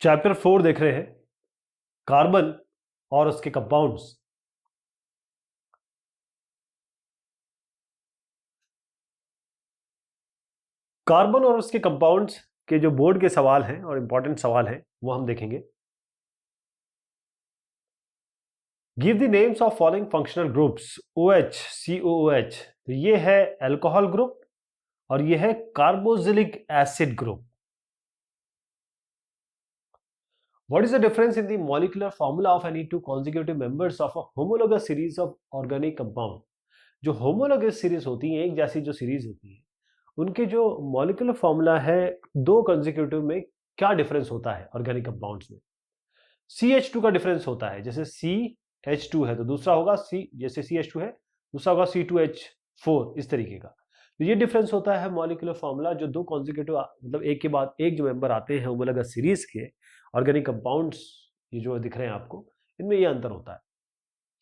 Chapter 4 देख रहे हैं, कार्बन और उसके कंपाउंड्स। कार्बन और उसके कंपाउंड्स के जो बोर्ड के सवाल हैं और इंपॉर्टेंट सवाल हैं वो हम देखेंगे। Give the names of following functional groups OH, COOH। तो ये है अल्कोहल ग्रुप और ये है carboxylic acid group. What is the difference in the molecular formula of any two consecutive members of a homologous series of organic compound? जो homologous series होती हैं, एक जैसी जो सीरीज होती है, उनके जो मॉलिक्यूलर फॉर्मूला है दो कंसेक्यूटिव में क्या डिफरेंस होता है ऑर्गेनिक कंपाउंड्स में? CH2 का डिफरेंस होता है, जैसे CH2 है तो दूसरा होगा C, जैसे CH2 है दूसरा होगा C2H4, इस तरीके का। तो ये डिफरेंस होता है मॉलिक्यूलर फॉर्मूला, जो दो कॉन्जिक्यूटिव मतलब एक के बाद एक जो मेंबर आते हैं होमोलोगस सीरीज के ऑर्गेनिक कंपाउंड्स, ये जो दिख रहे हैं आपको, इनमें ये अंतर होता है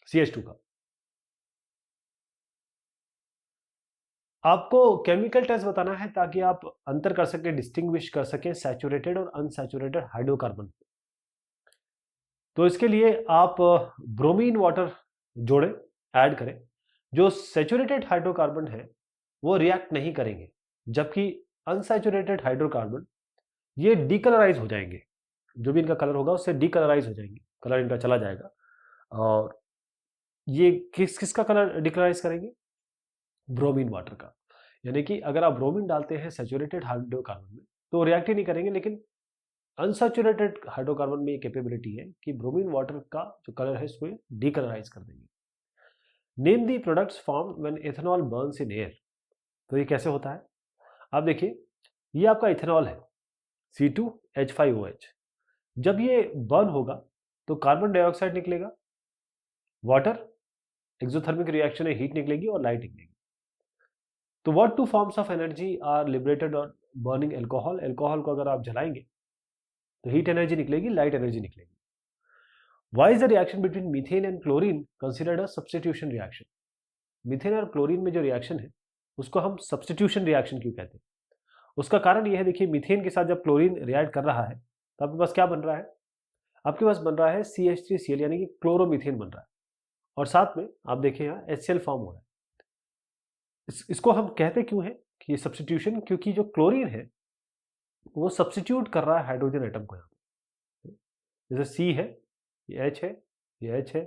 CH2 का। आपको केमिकल टेस्ट बताना है ताकि आप अंतर कर सकें, डिस्टिंग्विश कर सकें सैचुरेटेड और अनसैचुरेटेड हाइड्रोकार्बन। तो इसके लिए आप ब्रोमीन वाटर जोड़ें, ऐड करें। जो सैचुरेटेड हाइड्रोकार्बन है वो रिएक्ट नहीं करेंगे, जबकि अनसैचुरेटेड हाइड्रोकार्बन ये डीकलराइज हो जाएंगे, जो भी इनका कलर होगा उससे डीकलराइज हो जाएंगे, कलर इनका चला जाएगा। और ये किसका कलर डीकलराइज करेंगे? ब्रोमीन वाटर का। यानी कि अगर आप ब्रोमीन डालते हैं सैचुरेटेड हाइड्रोकार्बन में तो रिएक्ट ही नहीं करेंगे, लेकिन अनसैचुरेटेड हाइड्रोकार्बन में ये कैपेबिलिटी है कि ब्रोमीन वाटर का जो कलर है इसको डीकलराइज कर देंगे। Name the products form when ethanol Burns in air. तो ये कैसे होता है? आप देखिए, ये आपका इथेनॉल है C2H5OH। जब ये बर्न होगा तो कार्बन डाइऑक्साइड निकलेगा, वाटर, एक्सोथर्मिक रिएक्शन है, हीट निकलेगी और लाइट निकलेगी। तो what two forms of energy are liberated on burning alcohol? Alcohol को अगर आप जलाएंगे तो हीट एनर्जी निकलेगी, लाइट एनर्जी निकलेगी। Why is the reaction between methane and chlorine considered a substitution reaction? Methane और क्लोरीन में जो रिएक्शन है उसको हम सब्स्टिट्यूशन रिएक्शन क्यों कहते हैं? उसका कारण यह है, देखिए मीथेन के साथ जब क्लोरीन रिएक्ट कर रहा है तो आपके पास क्या बन रहा है? आपके पास बन रहा है CH3Cl, यानी कि क्लोरोमीथेन बन रहा है, और साथ में आप देखें यहाँ HCl फॉर्म हो रहा है। इसको हम कहते क्यों है कि ये सब्स्टिट्यूशन? क्योंकि जो क्लोरीन है वो सब्स्टिट्यूट कर रहा है हाइड्रोजन एटम को यहाँ पे। जैसे C है, ये H है, ये H है,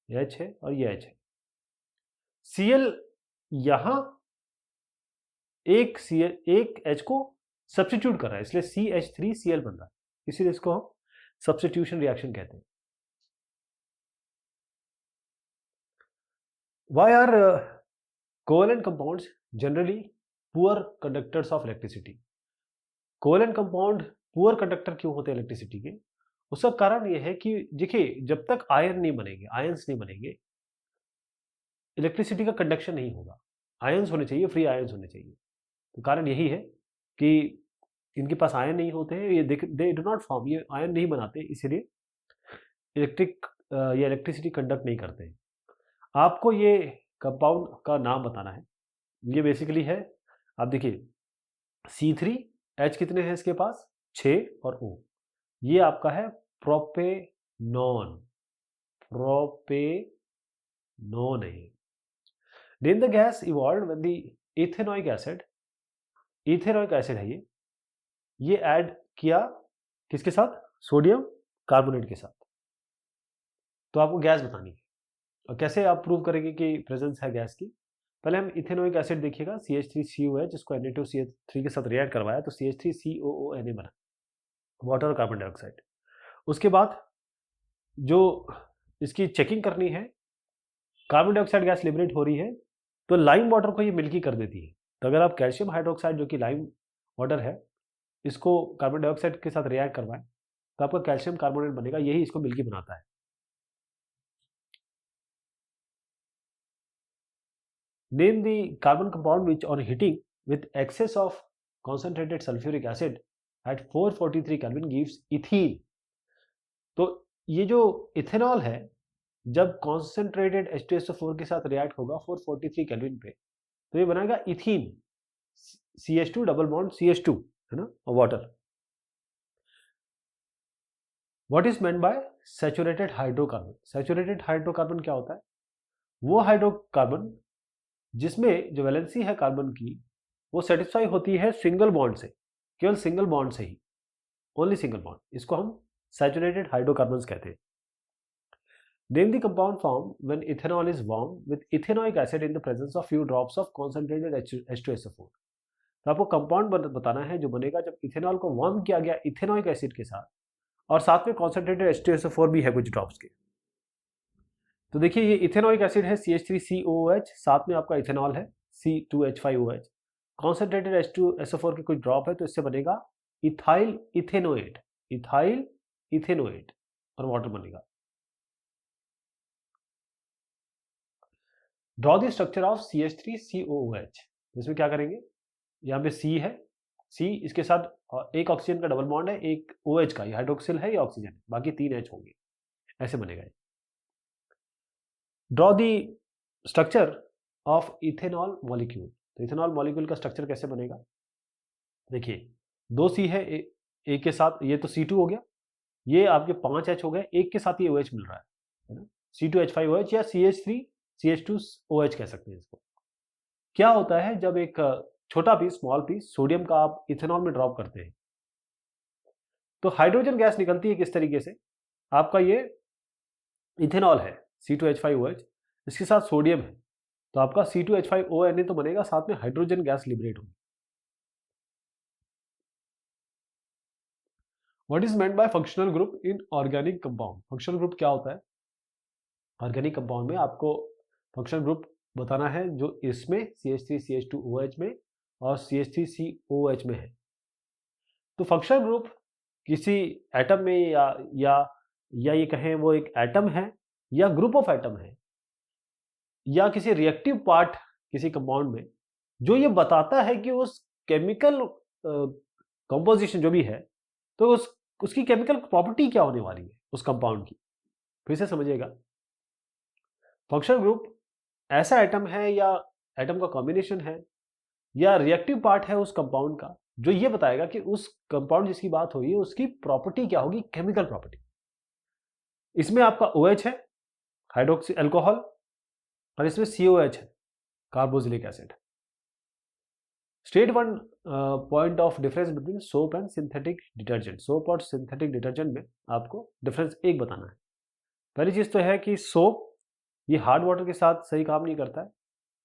ये H है और ये H है। Cl यहाँ एक H को सब्स्टिट्यूट कर रहा है, इसलिए CH3Cl बन रहा है, इसीलिए इसको हम सब्स्टिट्यूशन रिएक्शन कहते हैं। Why are covalent compounds generally poor conductors of electricity? Covalent compound poor conductor क्यों होते हैं इलेक्ट्रिसिटी के? उसका कारण यह है कि देखिए, जब तक आयन नहीं बनेंगे, आयंस नहीं बनेंगे, इलेक्ट्रिसिटी का कंडक्शन नहीं होगा। आयंस होने चाहिए, फ्री आयंस होने चाहिए। तो कारण यही है कि इनके पास आयन नहीं होते हैं, ये दे डू नॉट फॉर्म, ये आयन नहीं बनाते, इसीलिए ये इलेक्ट्रिसिटी कंडक्ट नहीं करते हैं। आपको ये कंपाउंड का नाम बताना है। ये बेसिकली है, आप देखिए C3H कितने हैं इसके पास? 6 और O। ये आपका है प्रोपेनॉन, प्रोपेनॉन है। Name the gas evolved when the ethanoic acid, ethanoic acid है ये ऐड किया किसके साथ? सोडियम कार्बोनेट के साथ। तो आपको गैस बतानी है, और कैसे आप प्रूव करेंगे कि प्रेजेंस है गैस की? पहले हम इथेनोइक एसिड देखिएगा, CH3COH, जिसको Na2CO3 के साथ रिएक्ट करवाया तो CH3COONA बना, वाटर और कार्बन डाइऑक्साइड। उसके बाद जो इसकी चेकिंग करनी है, कार्बन डाइऑक्साइड गैस लिबरेट हो रही है तो लाइम वाटर को ये मिल्की कर देती है। तो अगर आप कैल्शियम हाइड्रोक्साइड जो कि लाइम वाटर है, इसको कार्बन डाइऑक्साइड के साथ रिएक्ट करवाएं तो आपका कैल्शियम कार्बोनेट बनेगा, यही इसको मिल्की बनाता है। Name the carbon compound which on heating with access of concentrated sulfuric acid at 443 Kelvin gives ethene। तो ये जो इथेनॉल है जब कॉन्सेंट्रेटेड H2SO4 के साथ रिएक्ट होगा 443 केल्विन पे तो ये बनाएगा ethene, CH2 double bond CH2 है ना, और water. What is meant by saturated hydrocarbon? Saturated hydrocarbon क्या होता है? वो हाइड्रोकार्बन जिसमें जो वैलेंसी है कार्बन की वो सेटिस्फाई होती है सिंगल बॉन्ड से, केवल सिंगल बॉन्ड से ही, ओनली सिंगल बॉन्ड, इसको हम सैचुरेटेड हाइड्रोकार्बन्स कहते हैं। Name the compound form when ethanol is warm with ethanoic acid in the presence of few drops of concentrated H2SO4। तो आपको कंपाउंड बताना है जो बनेगा जब इथेनॉल को वार्म किया गया इथेनोइक एसिड के साथ और साथ में कॉन्सेंट्रेटेड H2SO4 भी है कुछ ड्रॉप्स के। तो देखिए ये इथेनोइक एसिड है CH3COOH, साथ में आपका इथेनॉल है C2H5OH, कॉन्सेंट्रेटेड H2SO4 के कुछ ड्रॉप है तो इससे बनेगा इथाइल इथेनोएट, इथाइल इथेनोएट और वाटर बनेगा। Draw the structure of CH3COOH। इसमें क्या करेंगे, यहाँ पे C है, C इसके साथ एक ऑक्सीजन का डबल बॉन्ड है, एक OH का, ये हाइड्रोक्सिल है, ये ऑक्सीजन है, बाकी 3 H होंगे, ऐसे बनेगा। Draw the structure of ethanol molecule. तो इथेनॉल मॉलिक्यूल का स्ट्रक्चर कैसे बनेगा? देखिए 2 C है, एक के साथ ये तो C2 हो गया, ये आपके 5 H हो गए, एक के साथ ये OH मिल रहा है ना, C2H5OH या CH3CH2OH कह सकते हैं इसको। क्या होता है जब एक छोटा पीस, स्मॉल पीस सोडियम का आप इथेनॉल में ड्रॉप करते हैं तो हाइड्रोजन गैस निकलती है किस तरीके से? आपका ये इथेनॉल है C2H5OH, इसके साथ सोडियम है तो आपका C2H5ONA तो बनेगा, साथ में हाइड्रोजन गैस लिबरेट होगी। What is meant by functional group in organic compound? Functional group क्या होता है? ऑर्गेनिक कंपाउंड में आपको फंक्शनल ग्रुप बताना है जो इसमें CH3CH2OH में और CH3COH में है। तो फंक्शनल ग्रुप किसी एटम में या ये कहें वो एक एटम है या ग्रुप ऑफ एटम है या किसी रिएक्टिव पार्ट किसी कंपाउंड में, जो ये बताता है कि उस केमिकल कंपोजिशन जो भी है तो उसकी केमिकल प्रॉपर्टी क्या होने वाली है उस कंपाउंड की। फिर से समझिएगा, फंक्शनल ग्रुप ऐसा एटम है या एटम का कॉम्बिनेशन है या रिएक्टिव पार्ट है उस कंपाउंड का, जो ये बताएगा कि उस कंपाउंड जिसकी बात हो रही है उसकी प्रॉपर्टी क्या होगी, केमिकल प्रॉपर्टी। इसमें आपका OH है, हाइड्रोक्सी अल्कोहल, और इसमें COH है, carboxylic acid. State one point of difference between soap and synthetic detergent. Soap और सिंथेटिक डिटर्जेंट में आपको डिफरेंस एक बताना है। पहली चीज तो है कि सोप ये हार्ड वाटर के साथ सही काम नहीं करता है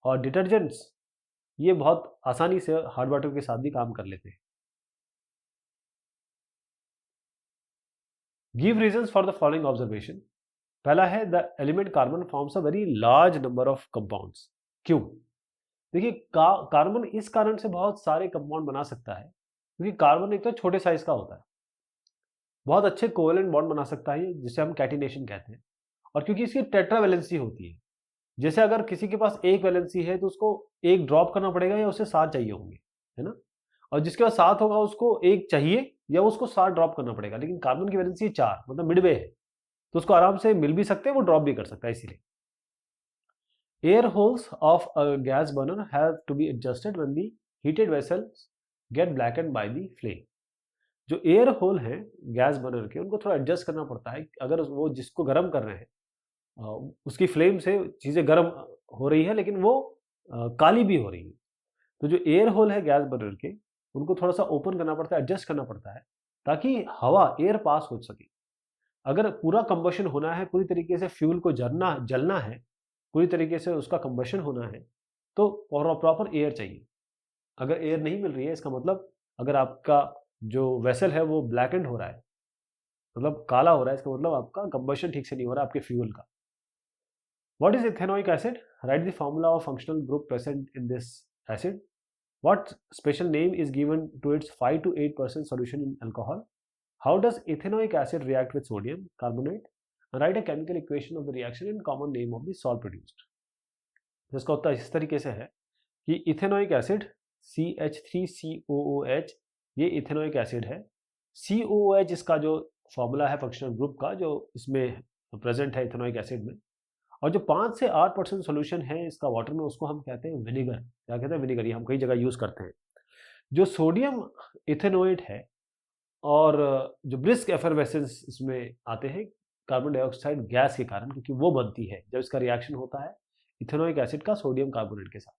और डिटर्जेंट्स ये बहुत आसानी से हार्ड वाटर के साथ भी काम कर लेते हैं। Give reasons for the following observation. पहला है the element carbon forms a very large number of compounds. क्यों? देखिए कार्बन इस कारण से बहुत सारे कंपाउंड बना सकता है क्योंकि कार्बन एक तो छोटे साइज का होता है, बहुत अच्छे कोवेलेंट बॉन्ड बना सकता है जिसे हम कैटिनेशन कहते हैं, और क्योंकि इसकी टेट्रा वैलेंसी होती है, जैसे अगर किसी के पास एक वैलेंसी है तो उसको एक ड्रॉप करना पड़ेगा या उसे 7 चाहिए होंगे, है ना, और जिसके पास 7 होगा उसको एक चाहिए या उसको 7 ड्रॉप करना पड़ेगा। लेकिन कार्बन की वैलेंसी 4, मतलब मिडवे है, तो उसको आराम से मिल भी सकते हैं, वो ड्रॉप भी कर सकता है। इसीलिए air holes of a gas burner have to be adjusted when the heated vessels get blackened by the flame. जो एयर होल है गैस बर्नर के, उनको थोड़ा एडजस्ट करना पड़ता है। अगर वो जिसको गर्म कर रहे हैं उसकी फ्लेम से चीज़ें गर्म हो रही है लेकिन वो काली भी हो रही है, तो जो एयर होल है गैस बर्नर के उनको थोड़ा सा ओपन करना पड़ता है, एडजस्ट करना पड़ता है ताकि हवा एयर पास हो सके। अगर पूरा कंबशन होना है, पूरी तरीके से फ्यूल को जलना है, पूरी तरीके से उसका कंबशन होना है तो प्रॉपर एयर चाहिए। अगर एयर नहीं मिल रही है, इसका मतलब अगर आपका जो वेसल है वो ब्लैकेंड हो रहा है, मतलब काला हो रहा है, इसका मतलब आपका कंबशन ठीक से नहीं हो रहा है आपके फ्यूल का। What is ethanoic acid? Write the formula of functional group present in this acid. What special name is given to its 5 to 8% solution in alcohol? How does ethanoic acid react with sodium carbonate? And write a chemical equation of the reaction and common name of the salt produced. जिसका उत्तर इस तरीके से है कि ethanoic acid CH3COOH ये ethanoic acid है। COOH इसका जो फॉर्मूला है फंक्शनल ग्रुप का जो इसमें प्रेजेंट है इथेनोइक एसिड में, और जो 5 से 8% सोल्यूशन है इसका वाटर में, उसको हम कहते हैं विनेगर। क्या कहते हैं? विनेगर। ये हम कई जगह यूज करते हैं। जो सोडियम इथेनोएट है और जो ब्रिस्क एफरवेसेंस इसमें आते हैं कार्बन डाइऑक्साइड गैस के कारण, क्योंकि वो बनती है जब इसका रिएक्शन होता है इथेनोइक एसिड का सोडियम कार्बोनेट के साथ।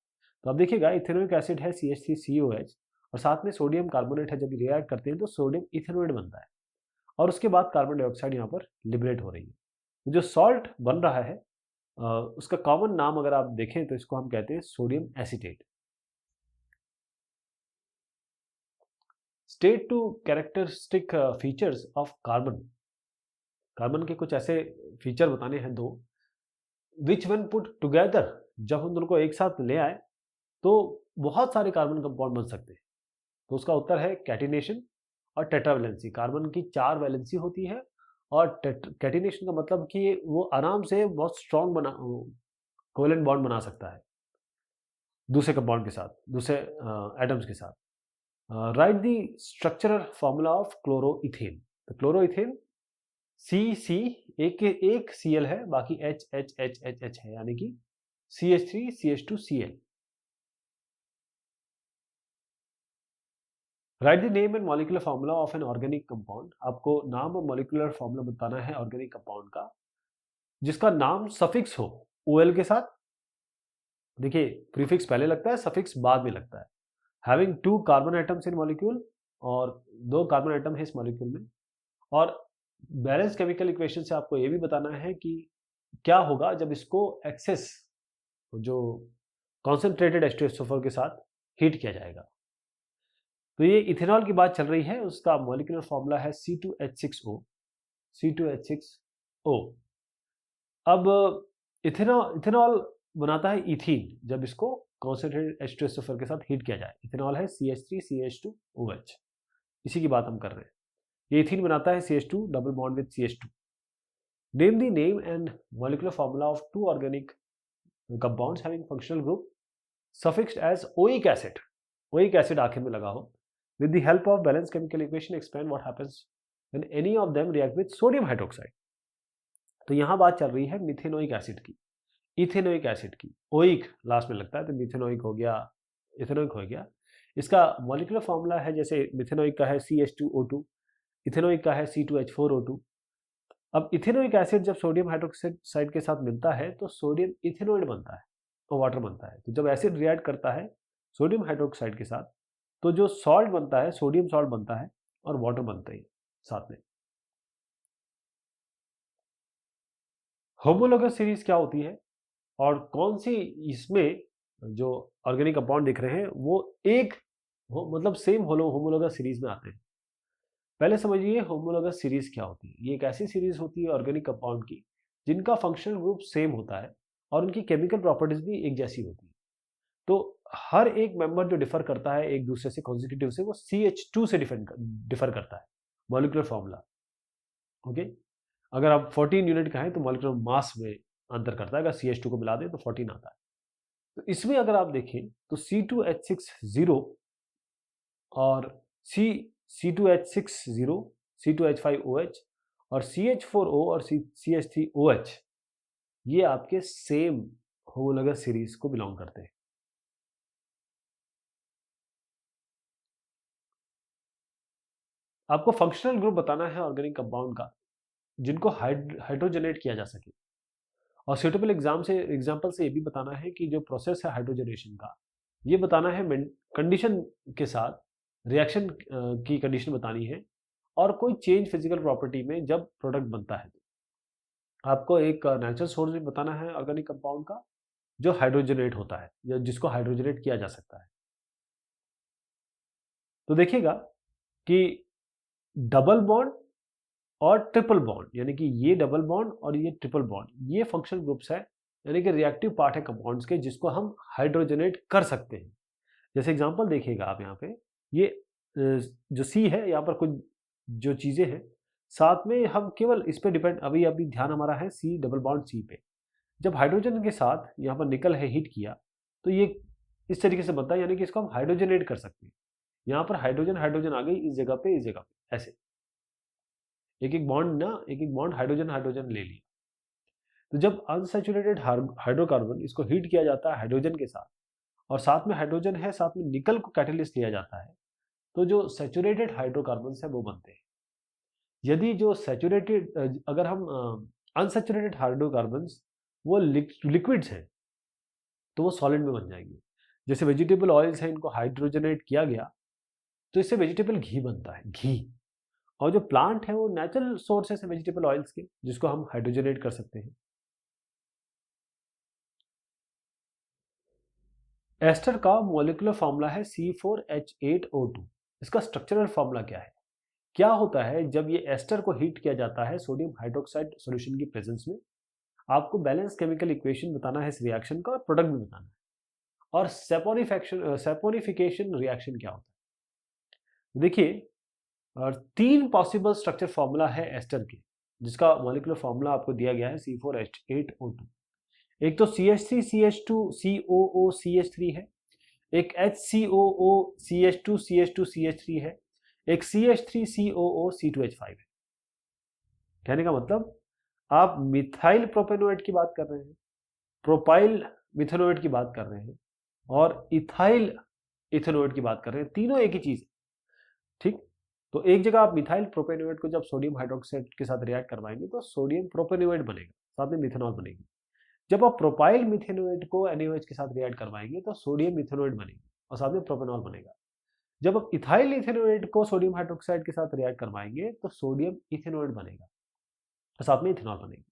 तो अब देखिएगा इथेनोइक एसिड है CH3COH और साथ में सोडियम कार्बोनेट है, जब रिएक्ट करते हैं तो सोडियम इथेनोइड बनता है और उसके बाद कार्बन डाइऑक्साइड यहाँ पर लिबरेट हो रही है। तो जो सॉल्ट बन रहा है उसका कॉमन नाम अगर आप देखें तो इसको हम कहते हैं sodium acetate. State two characteristic features of carbon. Carbon के कुछ ऐसे फीचर बताने हैं दो, विच वन पुट टुगेदर, जब हम दोनों को एक साथ ले आए तो बहुत सारे कार्बन कंपाउंड बन सकते हैं। तो उसका उत्तर है कैटिनेशन और टेट्रावैलेंसी। कार्बन की 4 वैलेंसी होती है और कैटिनेशन का मतलब कि वो आराम से बहुत स्ट्रॉन्ग कोवेलेंट बॉन्ड बना सकता है दूसरे कंपाउंड के साथ, दूसरे एटम्स के साथ। Right the structural formula of chloroethane. तो क्लोरोइथेन C एक Cl है, बाकी H है, यानी कि CH3CH2Cl। Right the name and molecular formula of an organic compound. आपको नाम और मॉलिक्यूलर फॉर्मूला बताना है ऑर्गेनिक कंपाउंड का जिसका नाम सफिक्स हो OL के साथ। देखिए प्रीफिक्स पहले लगता है, सफिक्स बाद में लगता है। Having 2 carbon atoms in molecule, और 2 कार्बन एटम है इस मॉलिक्यूल में। और बैलेंस केमिकल इक्वेशन से आपको ये भी बताना है कि क्या होगा जब इसको एक्सेस जो कॉन्सेंट्रेटेड H2SO4 के साथ हीट किया जाएगा। तो ये इथेनॉल की बात चल रही है, उसका मॉलिक्यूलर फॉर्मूला है C2H6O। अब इथेनॉल बनाता है इथीन जब इसको कॉन्सेंट्रेटेड H2SO4 के साथ हीट किया जाए। इथेनॉल है CH3CH2OH, इसी की बात हम कर रहे हैं। ये इथीन बनाता है CH2 double bond with CH2। Name the name and molecular formula of 2 organic compounds having functional group suffixed as oic acid. Oic acid आखिर में लगा हो। With the help of balance chemical equation explain what happens when any of them react with sodium hydroxide. तो यहाँ बात चल रही है मिथेनोइक एसिड की, इथेनोइक एसिड की। ओइक लास्ट में लगता है तो मिथेनोइक हो गया, इथेनोइक हो गया। इसका मॉलिक्यूलर फॉर्मूला है, जैसे मिथेनोइक का है CH2O2, इथेनोइक का है C2H4O2। अब इथेनोइक एसिड जब सोडियम हाइड्रोक्साइड के साथ मिलता है तो सोडियम इथेनोइड बनता है और वाटर बनता है। तो जब एसिड रिएक्ट करता है सोडियम हाइड्रोक्साइड के साथ तो जो सॉल्ट बनता है सोडियम सॉल्ट बनता है और वाटर बनता है साथ में। होमोलोगस सीरीज क्या होती है और कौन सी इसमें जो ऑर्गेनिक कंपाउंड दिख रहे हैं वो एक मतलब सेम होमोलोगस सीरीज में आते हैं। पहले समझिए होमोलोगस सीरीज क्या होती है। ये एक ऐसी सीरीज होती है ऑर्गेनिक कंपाउंड की जिनका फंक्शनल ग्रुप सेम होता है और उनकी केमिकल प्रॉपर्टीज भी एक जैसी होती है। तो हर एक मेंबर जो डिफर करता है एक दूसरे से कॉन्जिक्यूटिव से, वो CH2 से डिफर करता है मॉलिक्यूलर फॉर्मूला। ओके, अगर आप 14 यूनिट का है तो मॉलिक्यूलर मास में अंतर करता है। अगर CH2 को मिला दें तो 14 आता है। तो इसमें अगर आप देखें तो C2H60 और C2H60, C2H5OH और CH4O और CH3OH ये आपके सेम होमोलोगस सीरीज को बिलोंग करते हैं। आपको फंक्शनल ग्रुप बताना है ऑर्गेनिक कंपाउंड का जिनको हाइड्रोजनेट किया जा सके, और सुटेबल एग्जाम्पल से ये भी बताना है कि जो प्रोसेस है हाइड्रोजनेशन का, ये बताना है कंडीशन के साथ, रिएक्शन की कंडीशन बतानी है और कोई चेंज फिजिकल प्रॉपर्टी में जब प्रोडक्ट बनता है। आपको एक नेचुरल सोर्स भी बताना है ऑर्गेनिक कंपाउंड का जो हाइड्रोजनेट होता है या जिसको हाइड्रोजनेट किया जा सकता है। तो देखिएगा कि डबल बॉन्ड और ट्रिपल बॉन्ड, यानी कि ये डबल बॉन्ड और ये ट्रिपल बॉन्ड, ये फंक्शनल ग्रुप्स है, यानी कि रिएक्टिव पार्ट है कंपाउंड्स के जिसको हम हाइड्रोजनेट कर सकते हैं। जैसे एग्जांपल देखिएगा आप यहाँ पे, ये जो C है यहाँ पर कुछ जो चीजें हैं, साथ में हम केवल इस पे डिपेंड, अभी ध्यान हमारा है C डबल बॉन्ड C पे। जब हाइड्रोजन के साथ यहाँ पर निकल है हीट किया तो ये इस तरीके से बनता है, यानी कि इसको हम हाइड्रोजनेट कर सकते हैं। यहाँ पर हाइड्रोजन हाइड्रोजन आ गई इस जगह पे, इस जगह पे, ऐसे एक एक बॉन्ड हाइड्रोजन ले लिया। तो जब अनसैचुरेटेड हाइड्रोकार्बन इसको हीट किया जाता है हाइड्रोजन के साथ और साथ में हाइड्रोजन है, साथ में निकल को कैटलिस्ट लिया जाता है, तो जो सैचुरेटेड हाइड्रोकार्बन्स है वो बनते हैं। यदि जो सैचुरेटेड अगर हम अनसैचुरेटेड हाइड्रोकार्बन्स वो लिक्विड्स हैं तो वो सॉलिड में बन जाएंगे। जैसे वेजिटेबल ऑयल्स हैं, इनको हाइड्रोजनेट किया गया तो इससे वेजिटेबल घी बनता है, घी। और जो प्लांट है वो नेचुरल सोर्सेस है वेजिटेबल ऑयल्स के, जिसको हम हाइड्रोजनेट कर सकते हैं। एस्टर का मॉलिक्यूलर फॉर्मूला है C4H8O2। इसका स्ट्रक्चरल फॉर्मूला क्या है? क्या होता है जब ये एस्टर को हीट किया जाता है सोडियम हाइड्रोक्साइड सॉल्यूशन की प्रेजेंस में? आपको बैलेंस केमिकल इक्वेशन बताना है इस रिएक्शन का और प्रोडक्ट भी बताना है। और सेपोनिफिकेशन रिएक्शन क्या होता है? देखिए, और 3 पॉसिबल स्ट्रक्चर फॉर्मूला है एस्टर के, जिसका मॉलिक्यूलर फॉर्मूला आपको दिया गया है C4H8O2। एक तो CH3CH2COOCH3 है, एक HCOOCH2CH2CH3 है, एक CH3COOC2H5 है। कहने का मतलब आप मिथाइल प्रोपेनोएट की बात कर रहे हैं, प्रोपाइल मिथेनोएट की बात कर रहे हैं और इथाइल इथेनोएट की बात कर रहे हैं। तीनों एक ही चीज है, ठीक। तो एक जगह आप मिथाइल प्रोपेनोएट को जब सोडियम हाइड्रोक्साइड के साथ रिएक्ट करवाएंगे तो सोडियम प्रोपेनोएट बनेगा, साथ में मिथेनॉल बनेगी। जब आप प्रोपाइल मिथेनोएट को NaOH के साथ रिएक्ट करवाएंगे तो सोडियम मिथेनोएट बनेगी और साथ में प्रोपेनॉल बनेगा। जब आप इथाइल इथेनोएट को सोडियम हाइड्रोक्साइड के साथ रिएक्ट करवाएंगे तो सोडियम इथेनोएट बनेगा और साथ में इथेनॉल बनेगी।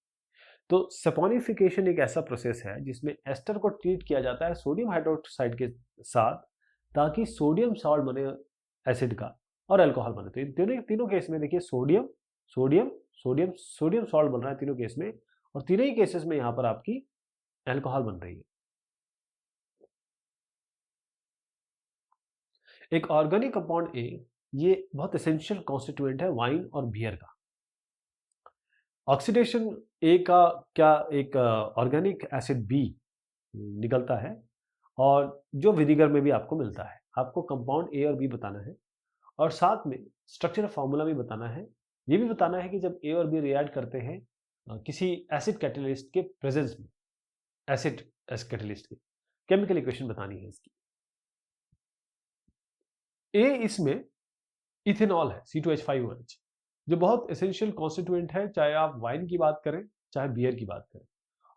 तो सपोनिफिकेशन एक ऐसा प्रोसेस है जिसमें एस्टर को ट्रीट किया जाता है सोडियम हाइड्रोक्साइड के साथ ताकि सोडियम सॉल्ट बने एसिड का और अल्कोहल बने। तो इन तीनों केस में देखिए sodium sodium sodium sodium salt बन रहा है तीनों केस में, और तीनों ही केसेस में यहां पर आपकी अल्कोहल बन रही है। एक ऑर्गेनिक कंपाउंड ए, ये बहुत एसेंशियल कॉन्स्टिट्यूएंट है वाइन और बियर का। ऑक्सीडेशन ए का क्या एक ऑर्गेनिक एसिड बी निकलता है और जो विनेगर में भी आपको मिलता है। आपको कंपाउंड ए और बी बताना है और साथ में स्ट्रक्चर फॉर्मूला भी बताना है। ये भी बताना है कि जब ए और बी रिएक्ट करते हैं किसी एसिड कैटलिस्ट के प्रेजेंस में, एसिड कैटलिस्ट की केमिकल इक्वेशन बतानी है इसकी। ए इसमें इथेनॉल है C2H5OH, जो बहुत एसेंशियल कॉन्स्टिट्यूएंट है, चाहे आप वाइन की बात करें चाहे बियर की बात करें।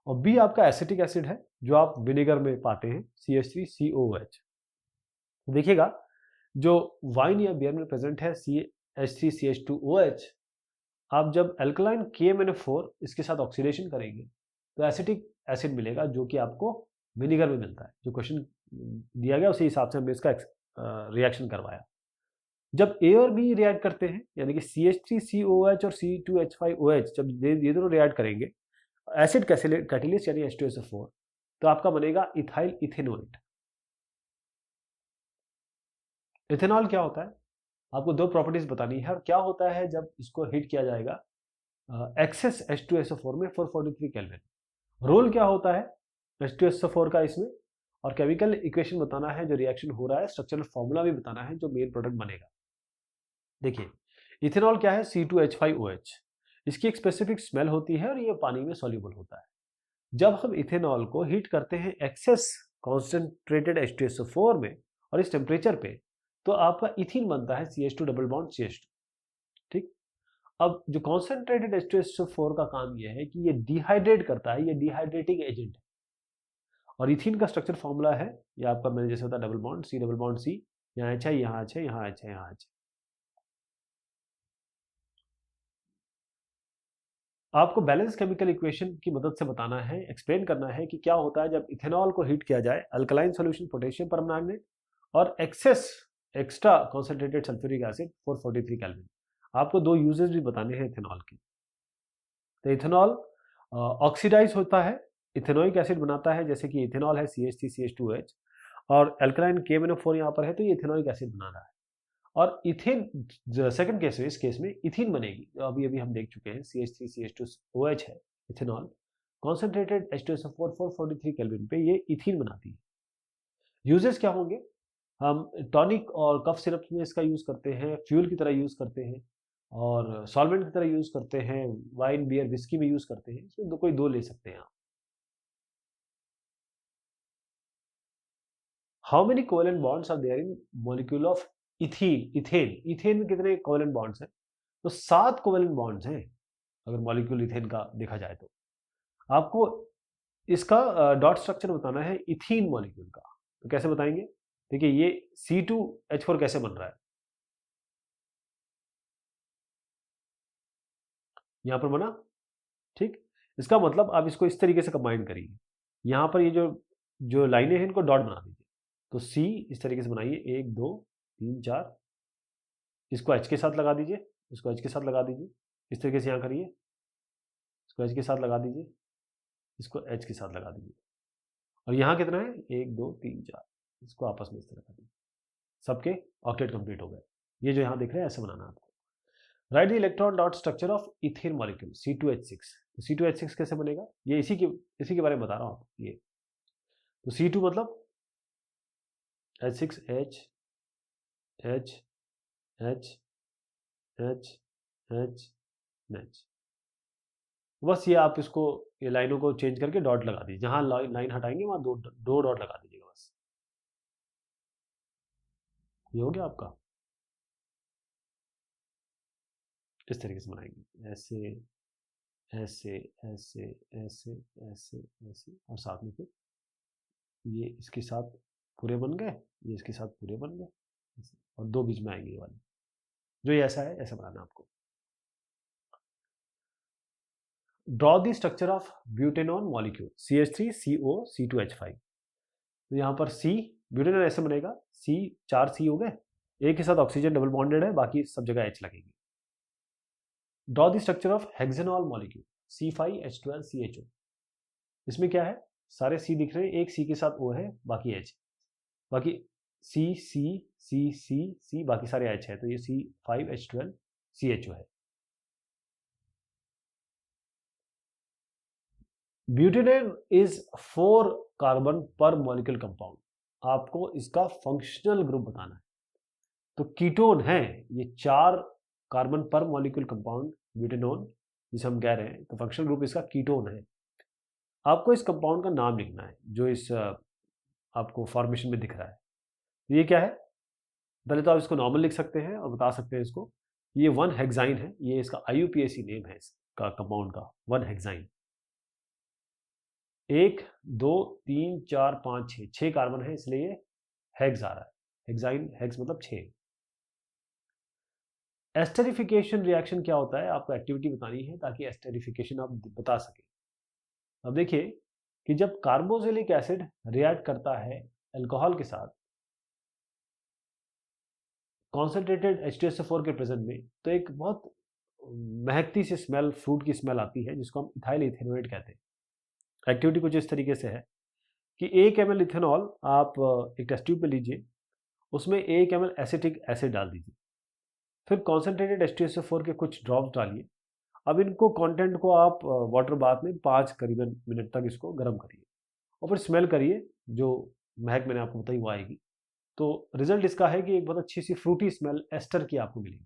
और बी आपका एसिटिक एसिड है जो आप विनेगर में पाते हैं CH3COOH। देखिएगा, जो वाइन या बियर में प्रेजेंट है CH3CH2OH, आप जब अल्कलाइन KMnO4 इसके साथ ऑक्सीडेशन करेंगे तो एसिटिक एसिड मिलेगा जो कि आपको विनेगर में मिलता है। जो क्वेश्चन दिया गया उसी हिसाब से हमने इसका रिएक्शन करवाया। जब ए और बी रिएक्ट करते हैं यानी कि CH3COOH और C2H5OH, जब ये दोनों रिएक्ट करेंगे एसिड कैटलिस्ट यानी H2SO4, तो आपका बनेगा इथाइल इथेनोएट। इथेनॉल क्या होता है? आपको दो प्रॉपर्टीज बतानी है। और क्या होता है जब इसको हीट किया जाएगा एक्सेस H2SO4 में 443 केल्विन। रोल क्या होता है H2SO4 का इसमें, और केमिकल इक्वेशन बताना है जो रिएक्शन हो रहा है, स्ट्रक्चरल फॉर्मूला भी बताना है जो मेन प्रोडक्ट बनेगा। देखिए, इथेनॉल क्या है? C2H5OH। इसकी एक स्पेसिफिक स्मेल होती है और ये पानी में सॉल्युबल होता है। जब हम इथेनॉल को हीट करते हैं एक्सेस कॉन्सेंट्रेटेड H2SO4 में और इस टेम्परेचर पे, तो आपका इथीन बनता है CH2 डबल बॉन्ड CH2। ठीक। अब जो कॉन्सेंट्रेटेड H2SO4 का काम यह है कि ये डिहाइड्रेट करता है, ये डिहाइड्रेटिंग एजेंट है। और इथीन का स्ट्रक्चर फॉर्मूला है ये आपका, मैंने जैसे होता है double bond C double bond C, यहाँ H है, यहाँ H है, यहाँ H है, यहाँ H है। आपको बैलेंस केमिकल इक्वेशन की मदद से बताना है, एक्सप्लेन करना है कि क्या होता है जब इथेनॉल को हीट किया जाए अल्कलाइन सॉल्यूशन पोटेशियम परमैंगनेट और extra concentrated sulphuric acid 443 kelvin. आपको दो यूजेस भी बताने हैं इथेनॉल के। तो इथेनॉल ऑक्सीडाइज होता है, इथेनोइक एसिड बनाता है, जैसे कि इथेनॉल है CH3CH2OH और अल्कलाइन KMnO4 यहाँ पर है तो ये इथेनोइक एसिड बना रहा है। और इथेन सेकंड केस में, इस केस में इथीन बनेगी, जो अभी अभी हम देख चुके हैं CH3CH2OH है इथेनॉल, कॉन्सेंट्रेटेड H2SO4 443 केल्विन पे ये इथीन बनाती है। यूजेस क्या होंगे? हम टॉनिक और कफ सिरप में इसका यूज करते हैं, फ्यूल की तरह यूज करते हैं और सॉल्वेंट की तरह यूज करते हैं, वाइन बियर विस्की में यूज करते हैं। इसमें कोई दो ले सकते हैं आप। How many covalent bonds are there in molecule of ethane में कितने कोवेलेंट बॉन्ड्स हैं? तो 7 कोवेलेंट बॉन्ड्स हैं अगर मॉलिक्यूल इथेन का देखा जाए तो। आपको इसका डॉट स्ट्रक्चर बताना है इथीन मॉलिक्यूल का, तो कैसे बताएंगे? देखिए ये C2H4 कैसे बन रहा है, यहां पर बना, ठीक। इसका मतलब आप इसको इस तरीके से कंबाइन करिए, यहां पर ये जो जो लाइनें हैं इनको डॉट बना दीजिए। तो C इस तरीके से बनाइए, 1 2 3 4, इसको H के साथ लगा दीजिए, इसको H के साथ लगा दीजिए, इस तरीके से यहां करिए, इसको H के साथ लगा दीजिए, इसको H के साथ लगा दीजिए, और यहाँ कितना है 1 2 3 4, इसको आपस में इस तरह कर दीजिए, सबके ऑक्टेट कंप्लीट हो गए। ये जो यहाँ देख रहे हैं ऐसे बनाना आपको। Right the electron dot structure of ethane molecule C2H6। तो C2H6 कैसे बनेगा, ये इसी के बारे में बता रहा हूँ आपको। ये तो C2 मतलब H6H H H H H H, बस ये आप इसको ये लाइनों को चेंज करके डॉट लगा दीजिए, जहां लाइन हटाएंगे वहां दो डॉट लगा दीजिएगा बस। ये हो गया आपका। इस तरीके से बनाएंगे, ऐसे ऐसे ऐसे ऐसे ऐसे ऐसे, और साथ में फिर ये इसके साथ पूरे बन गए, ये इसके साथ पूरे बन गए, और दो बीच में आएंगे ये वाले, जो ये ऐसा है ऐसा बनाना आपको। Draw the structure of butanone molecule CH3CO C2H5। तो यहाँ पर C ब्यूटेनॉन ऐसे बनेगा, C 4 C हो गए, एक के साथ ऑक्सीजन डबल बॉन्डेड है, बाकी सब जगह H लगेगी। Draw the structure of hexanol molecule C5H12CHO। इसमें क्या है, सारे C दिख रहे हैं, एक C के साथ O है, बाकी H, बाकी C C C C C, बाकी सारे H है, तो ये C5H12CHO है। ब्यूटेनॉन इज 4 कार्बन पर मॉलिक्यूल कंपाउंड। आपको इसका फंक्शनल ग्रुप बताना है। तो कीटोन है ये 4 कार्बन पर मॉलिक्यूल कंपाउंड ब्यूटेनॉन जिसे हम कह रहे हैं, तो फंक्शनल ग्रुप इसका कीटोन है। आपको इस कंपाउंड का नाम लिखना है जो इस आपको फॉर्मेशन में दिख रहा है। तो ये क्या है, पहले तो आप इसको नॉर्मल लिख सकते हैं और बता सकते हैं इसको, ये 1 हेक्साइन है, ये इसका IUPAC नेम है इसका कंपाउंड का, 1 हेक्साइन। 1 2 3 4 5 6, 6 कार्बन है इसलिए ये हेक्स आ रहा है, हेक्साइन, हेक्स मतलब 6। एस्टरिफिकेशन रिएक्शन क्या होता है, आपको एक्टिविटी बतानी है ताकि एस्टरिफिकेशन आप बता सके। अब देखिए कि जब कार्बोक्सिलिक एसिड रिएक्ट करता है अल्कोहल के साथ कॉन्सेंट्रेटेड H2SO4 के प्रेजेंट में, तो एक बहुत महकती सी स्मेल, फ्रूट की स्मेल आती है जिसको हम इथाइल इथेनोएट कहते हैं। एक्टिविटी कुछ इस तरीके से है कि 1 ml इथेनॉल आप एक टेस्ट ट्यूब में लीजिए, उसमें 1 ml एसिटिक एसिड डाल दीजिए, फिर कॉन्सेंट्रेटेड H2SO4 के कुछ ड्रॉप्स डालिए। अब इनको कंटेंट को आप वाटर बाथ में 5 करीबन मिनट तक इसको गर्म करिए और फिर स्मेल करिए, जो महक मैंने आपको बताई वो आएगी। तो रिजल्ट इसका है कि एक बहुत अच्छी सी फ्रूटी स्मेल एस्टर की आपको मिलेगी।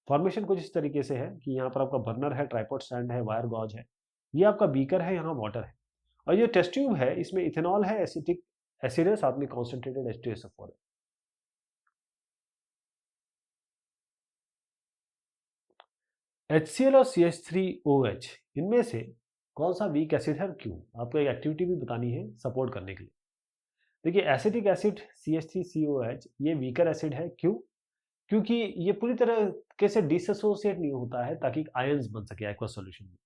फॉर्मेशन कुछ इस तरीके से है कि यहाँ पर आपका बर्नर है, ट्राइपॉड स्टैंड है, वायर गॉज है, ये आपका बीकर है, यहाँ वाटर है, और ये टेस्ट ट्यूब है, इसमें इथेनॉल है, एसिटिक एसिड है, साथ में कॉन्सेंट्रेटेड H2SO4 है। HCl और CH3OH, इनमें से कौन सा वीक एसिड है और क्यों? आपको एक एक्टिविटी भी बतानी है सपोर्ट करने के लिए। देखिए एसिटिक एसिड CH3COH ये वीकर एसिड है, क्यों? क्योंकि ये पूरी तरह से डिसोसिएट नहीं होता है ताकि आयंस बन सके एक्वा सॉल्यूशन में।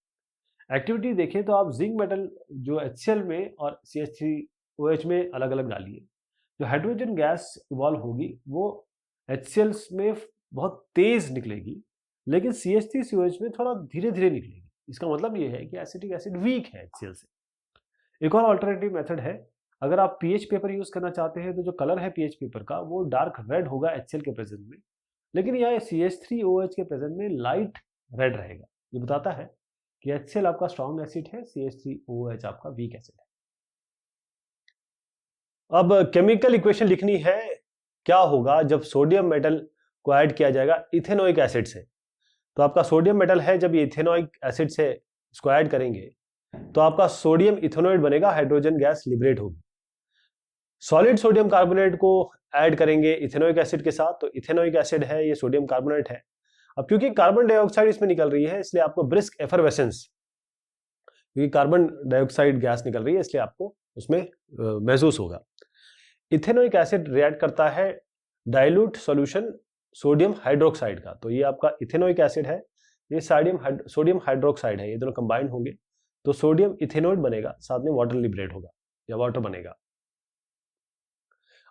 एक्टिविटी देखें तो आप जिंक मेटल जो HCl में और CH3OH में अलग अलग डालिए, जो हाइड्रोजन गैस इवॉल्व होगी वो HCl में बहुत तेज निकलेगी, लेकिन CH3COH में थोड़ा धीरे धीरे निकलेगी। इसका मतलब ये है कि एसिटिक एसिड वीक है HCl से। एक और अल्टरनेटिव मेथड है, अगर आप पीएच पेपर यूज करना चाहते हैं तो जो कलर है पीएच पेपर का वो डार्क रेड होगा HCl के प्रेजेंट में, लेकिन यह CH3OH के प्रेजेंट में लाइट रेड रहेगा। ये बताता है कि HCl आपका स्ट्रॉन्ग एसिड है, CH3OH आपका वीक एसिड है। अब केमिकल इक्वेशन लिखनी है, क्या होगा जब सोडियम मेटल को ऐड किया जाएगा इथेनोइक एसिड से। तो आपका सोडियम मेटल है, जब ये इथेनोइक एसिड से इसको ऐड करेंगे तो आपका सोडियम इथेनोइड बनेगा, हाइड्रोजन गैस लिबरेट होगी। सॉलिड सोडियम कार्बोनेट को ऐड करेंगे इथेनोइक एसिड के साथ, तो इथेनोइक एसिड है, ये सोडियम कार्बोनेट है। अब क्योंकि कार्बन डाइऑक्साइड इसमें निकल रही है, इसलिए आपको ब्रिस्क एफरवेसेंस, क्योंकि कार्बन डाइऑक्साइड गैस निकल रही है इसलिए आपको उसमें महसूस होगा। इथेनोइक एसिड रिएक्ट करता है डाइल्यूट सॉल्यूशन सोडियम हाइड्रोक्साइड का, तो ये आपका इथेनोइक एसिड है, ये सोडियम हाइड्रोक्साइड है, ये दोनों कंबाइन होंगे तो सोडियम इथेनोइड बनेगा, साथ में वाटर लिबरेट होगा या वाटर बनेगा।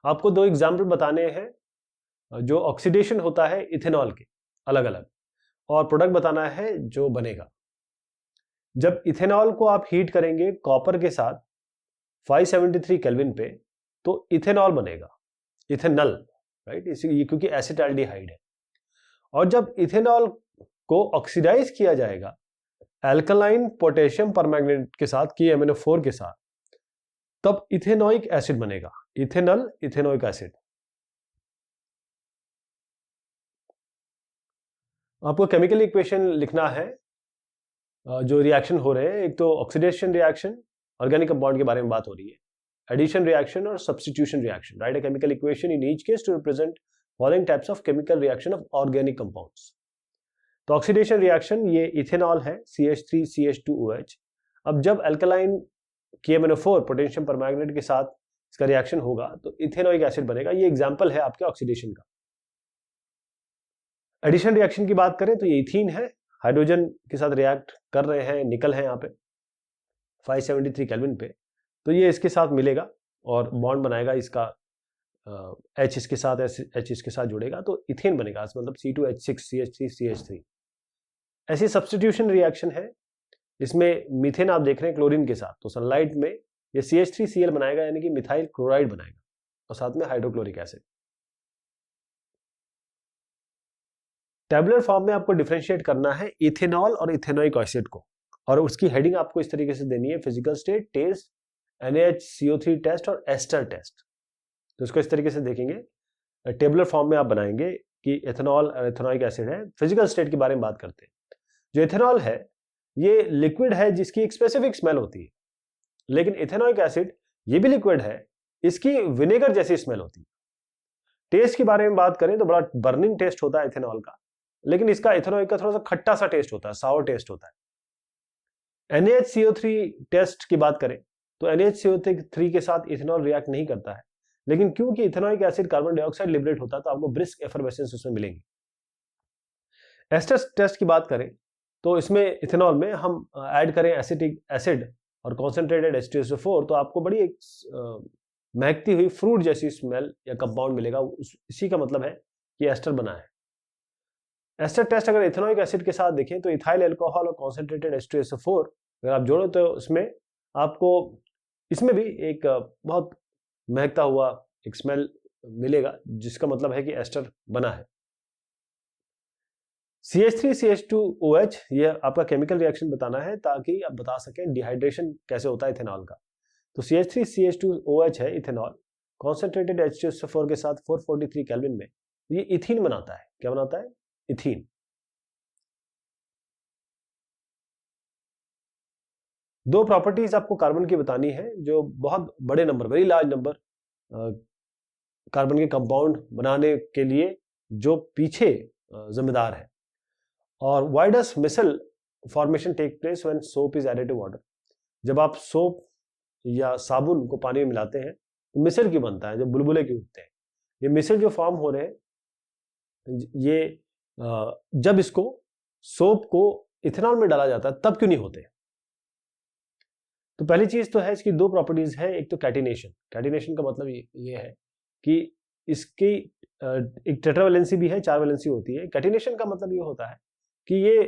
आपको दो एग्जाम्पल बताने हैं जो ऑक्सीडेशन होता है इथेनॉल के अलग अलग, और प्रोडक्ट बताना है जो बनेगा। जब इथेनॉल को आप हीट करेंगे कॉपर के साथ 573 केल्विन पे, तो इथेनॉल बनेगा, इथेनॉल, राइट, इसी क्योंकि एसिटाल्डिहाइड है। और जब इथेनॉल को ऑक्सीडाइज किया जाएगा एल्कलाइन पोटेशियम परमैंगनेट के साथ, की MnO4 के साथ, तब इथेनोइक एसिड बनेगा, इथेनॉल इथेनोइक एसिड। आपको केमिकल इक्वेशन लिखना है जो रिएक्शन हो रहे हैं, एक तो ऑक्सीडेशन रिएक्शन, ऑर्गेनिक कंपाउंड के बारे में बात हो रही है, एडिशन रिएक्शन और substitution reaction. Write a chemical equation in each case to represent following types of chemical reaction of organic compounds. तो ऑक्सीडेशन रिएक्शन ये इथेनॉल है, CH3CH2OH। अब जब अल्कलाइन KMnO4 पोटेशियम परमैंगनेट के साथ इसका रिएक्शन होगा तो इथेनोइक एसिड बनेगा। ये एग्जांपल है आपके ऑक्सीडेशन का। एडिशन रिएक्शन की बात करें तो ये इथीन है, हाइड्रोजन के साथ रिएक्ट कर रहे हैं, निकल है यहाँ पे 573 केल्विन पे, तो ये इसके साथ मिलेगा और बॉन्ड बनाएगा, इसका H इसके साथ H इसके साथ जुड़ेगा तो इथेन बनेगा, मतलब C2H6CH3CH3। ऐसी सब्स्टिट्यूशन रिएक्शन है, इसमें मीथेन आप देख रहे हैं क्लोरीन के साथ, तो सनलाइट में ये CH3Cl बनाएगा, यानी कि मिथाइल क्लोराइड बनाएगा, और साथ में हाइड्रोक्लोरिक एसिड। टेबुलर फॉर्म में आपको डिफरेंशिएट करना है इथेनॉल और इथेनोइक एसिड को, और उसकी हेडिंग आपको इस तरीके से देनी है, physical state, test, NaHCO3 test और एस्टर टेस्ट। तो इसको इस तरीके से देखेंगे, टेबुलर फॉर्म में आप बनाएंगे कि इथेनॉल और इथेनोइक एसिड है। फिजिकल स्टेट के बारे में बात करते हैं। जो इथेनॉल है ये लिक्विड है जिसकी एक स्पेसिफिक स्मेल होती है, लेकिन इथेनोइक एसिड ये भी लिक्विड है, इसकी विनेगर जैसी स्मेल होती है। टेस्ट के बारे में बात करें तो बड़ा बर्निंग टेस्ट होता है इथेनॉल का, लेकिन इसका इथेनोइक का थोड़ा सा खट्टा सा टेस्ट होता है, सावर टेस्ट होता है। NaHCO3 टेस्ट की बात करें तो NaHCO3 के साथ इथेनॉल रिएक्ट नहीं करता है, लेकिन क्योंकि ethanoic acid carbon dioxide liberate होता है तो आपको ब्रिस्क एफरवेसेंस उसमें मिलेंगी। एस्टर टेस्ट की बात करें तो इसमें इथेनॉल में हम ऐड करें एसिटिक एसिड और कॉन्सेंट्रेटेड H2SO4, तो आपको बड़ी एक महकती हुई फ्रूट जैसी स्मेल या कंपाउंड मिलेगा। इसी का मतलब है कि एस्टर बना है। एस्टर टेस्ट अगर इथेनोइक एसिड के साथ देखें तो इथाइल अल्कोहल और कॉन्सेंट्रेटेड H2SO4 अगर आप जोड़ो तो उसमें आपको इसमें भी एक बहुत महकता हुआ एक स्मेल मिलेगा, जिसका मतलब है कि एस्टर बना है। CH3CH2OH ये आपका केमिकल रिएक्शन बताना है ताकि आप बता सकें डिहाइड्रेशन कैसे होता है इथेनॉल का। तो CH3CH2OH है इथेनॉल, कॉन्सेंट्रेटेड H2SO4 के साथ 443 केल्विन में ये इथीन बनाता है। क्या बनाता है? इथीन। दो प्रॉपर्टीज आपको कार्बन की बतानी है जो बहुत बड़े number, very large number carbon के कंपाउंड बनाने के लिए जो पीछे जिम्मेदार है। और why does micelle formation take place when soap is added to water? जब आप सोप या साबुन को पानी में मिलाते हैं तो मिसल क्यों बनता है, जब बुलबुले क्यों उठते हैं? ये मिसल जो फॉर्म हो रहे हैं ये जब इसको सोप को इथेनॉल में डाला जाता है तब क्यों नहीं होते? तो पहली चीज तो है इसकी दो प्रॉपर्टीज है। एक तो कैटिनेशन। कैटिनेशन का मतलब ये है कि इसकी एक टेट्रावैलेंसी भी है, 4 वैलेंसी होती है। कैटिनेशन का मतलब ये होता है कि ये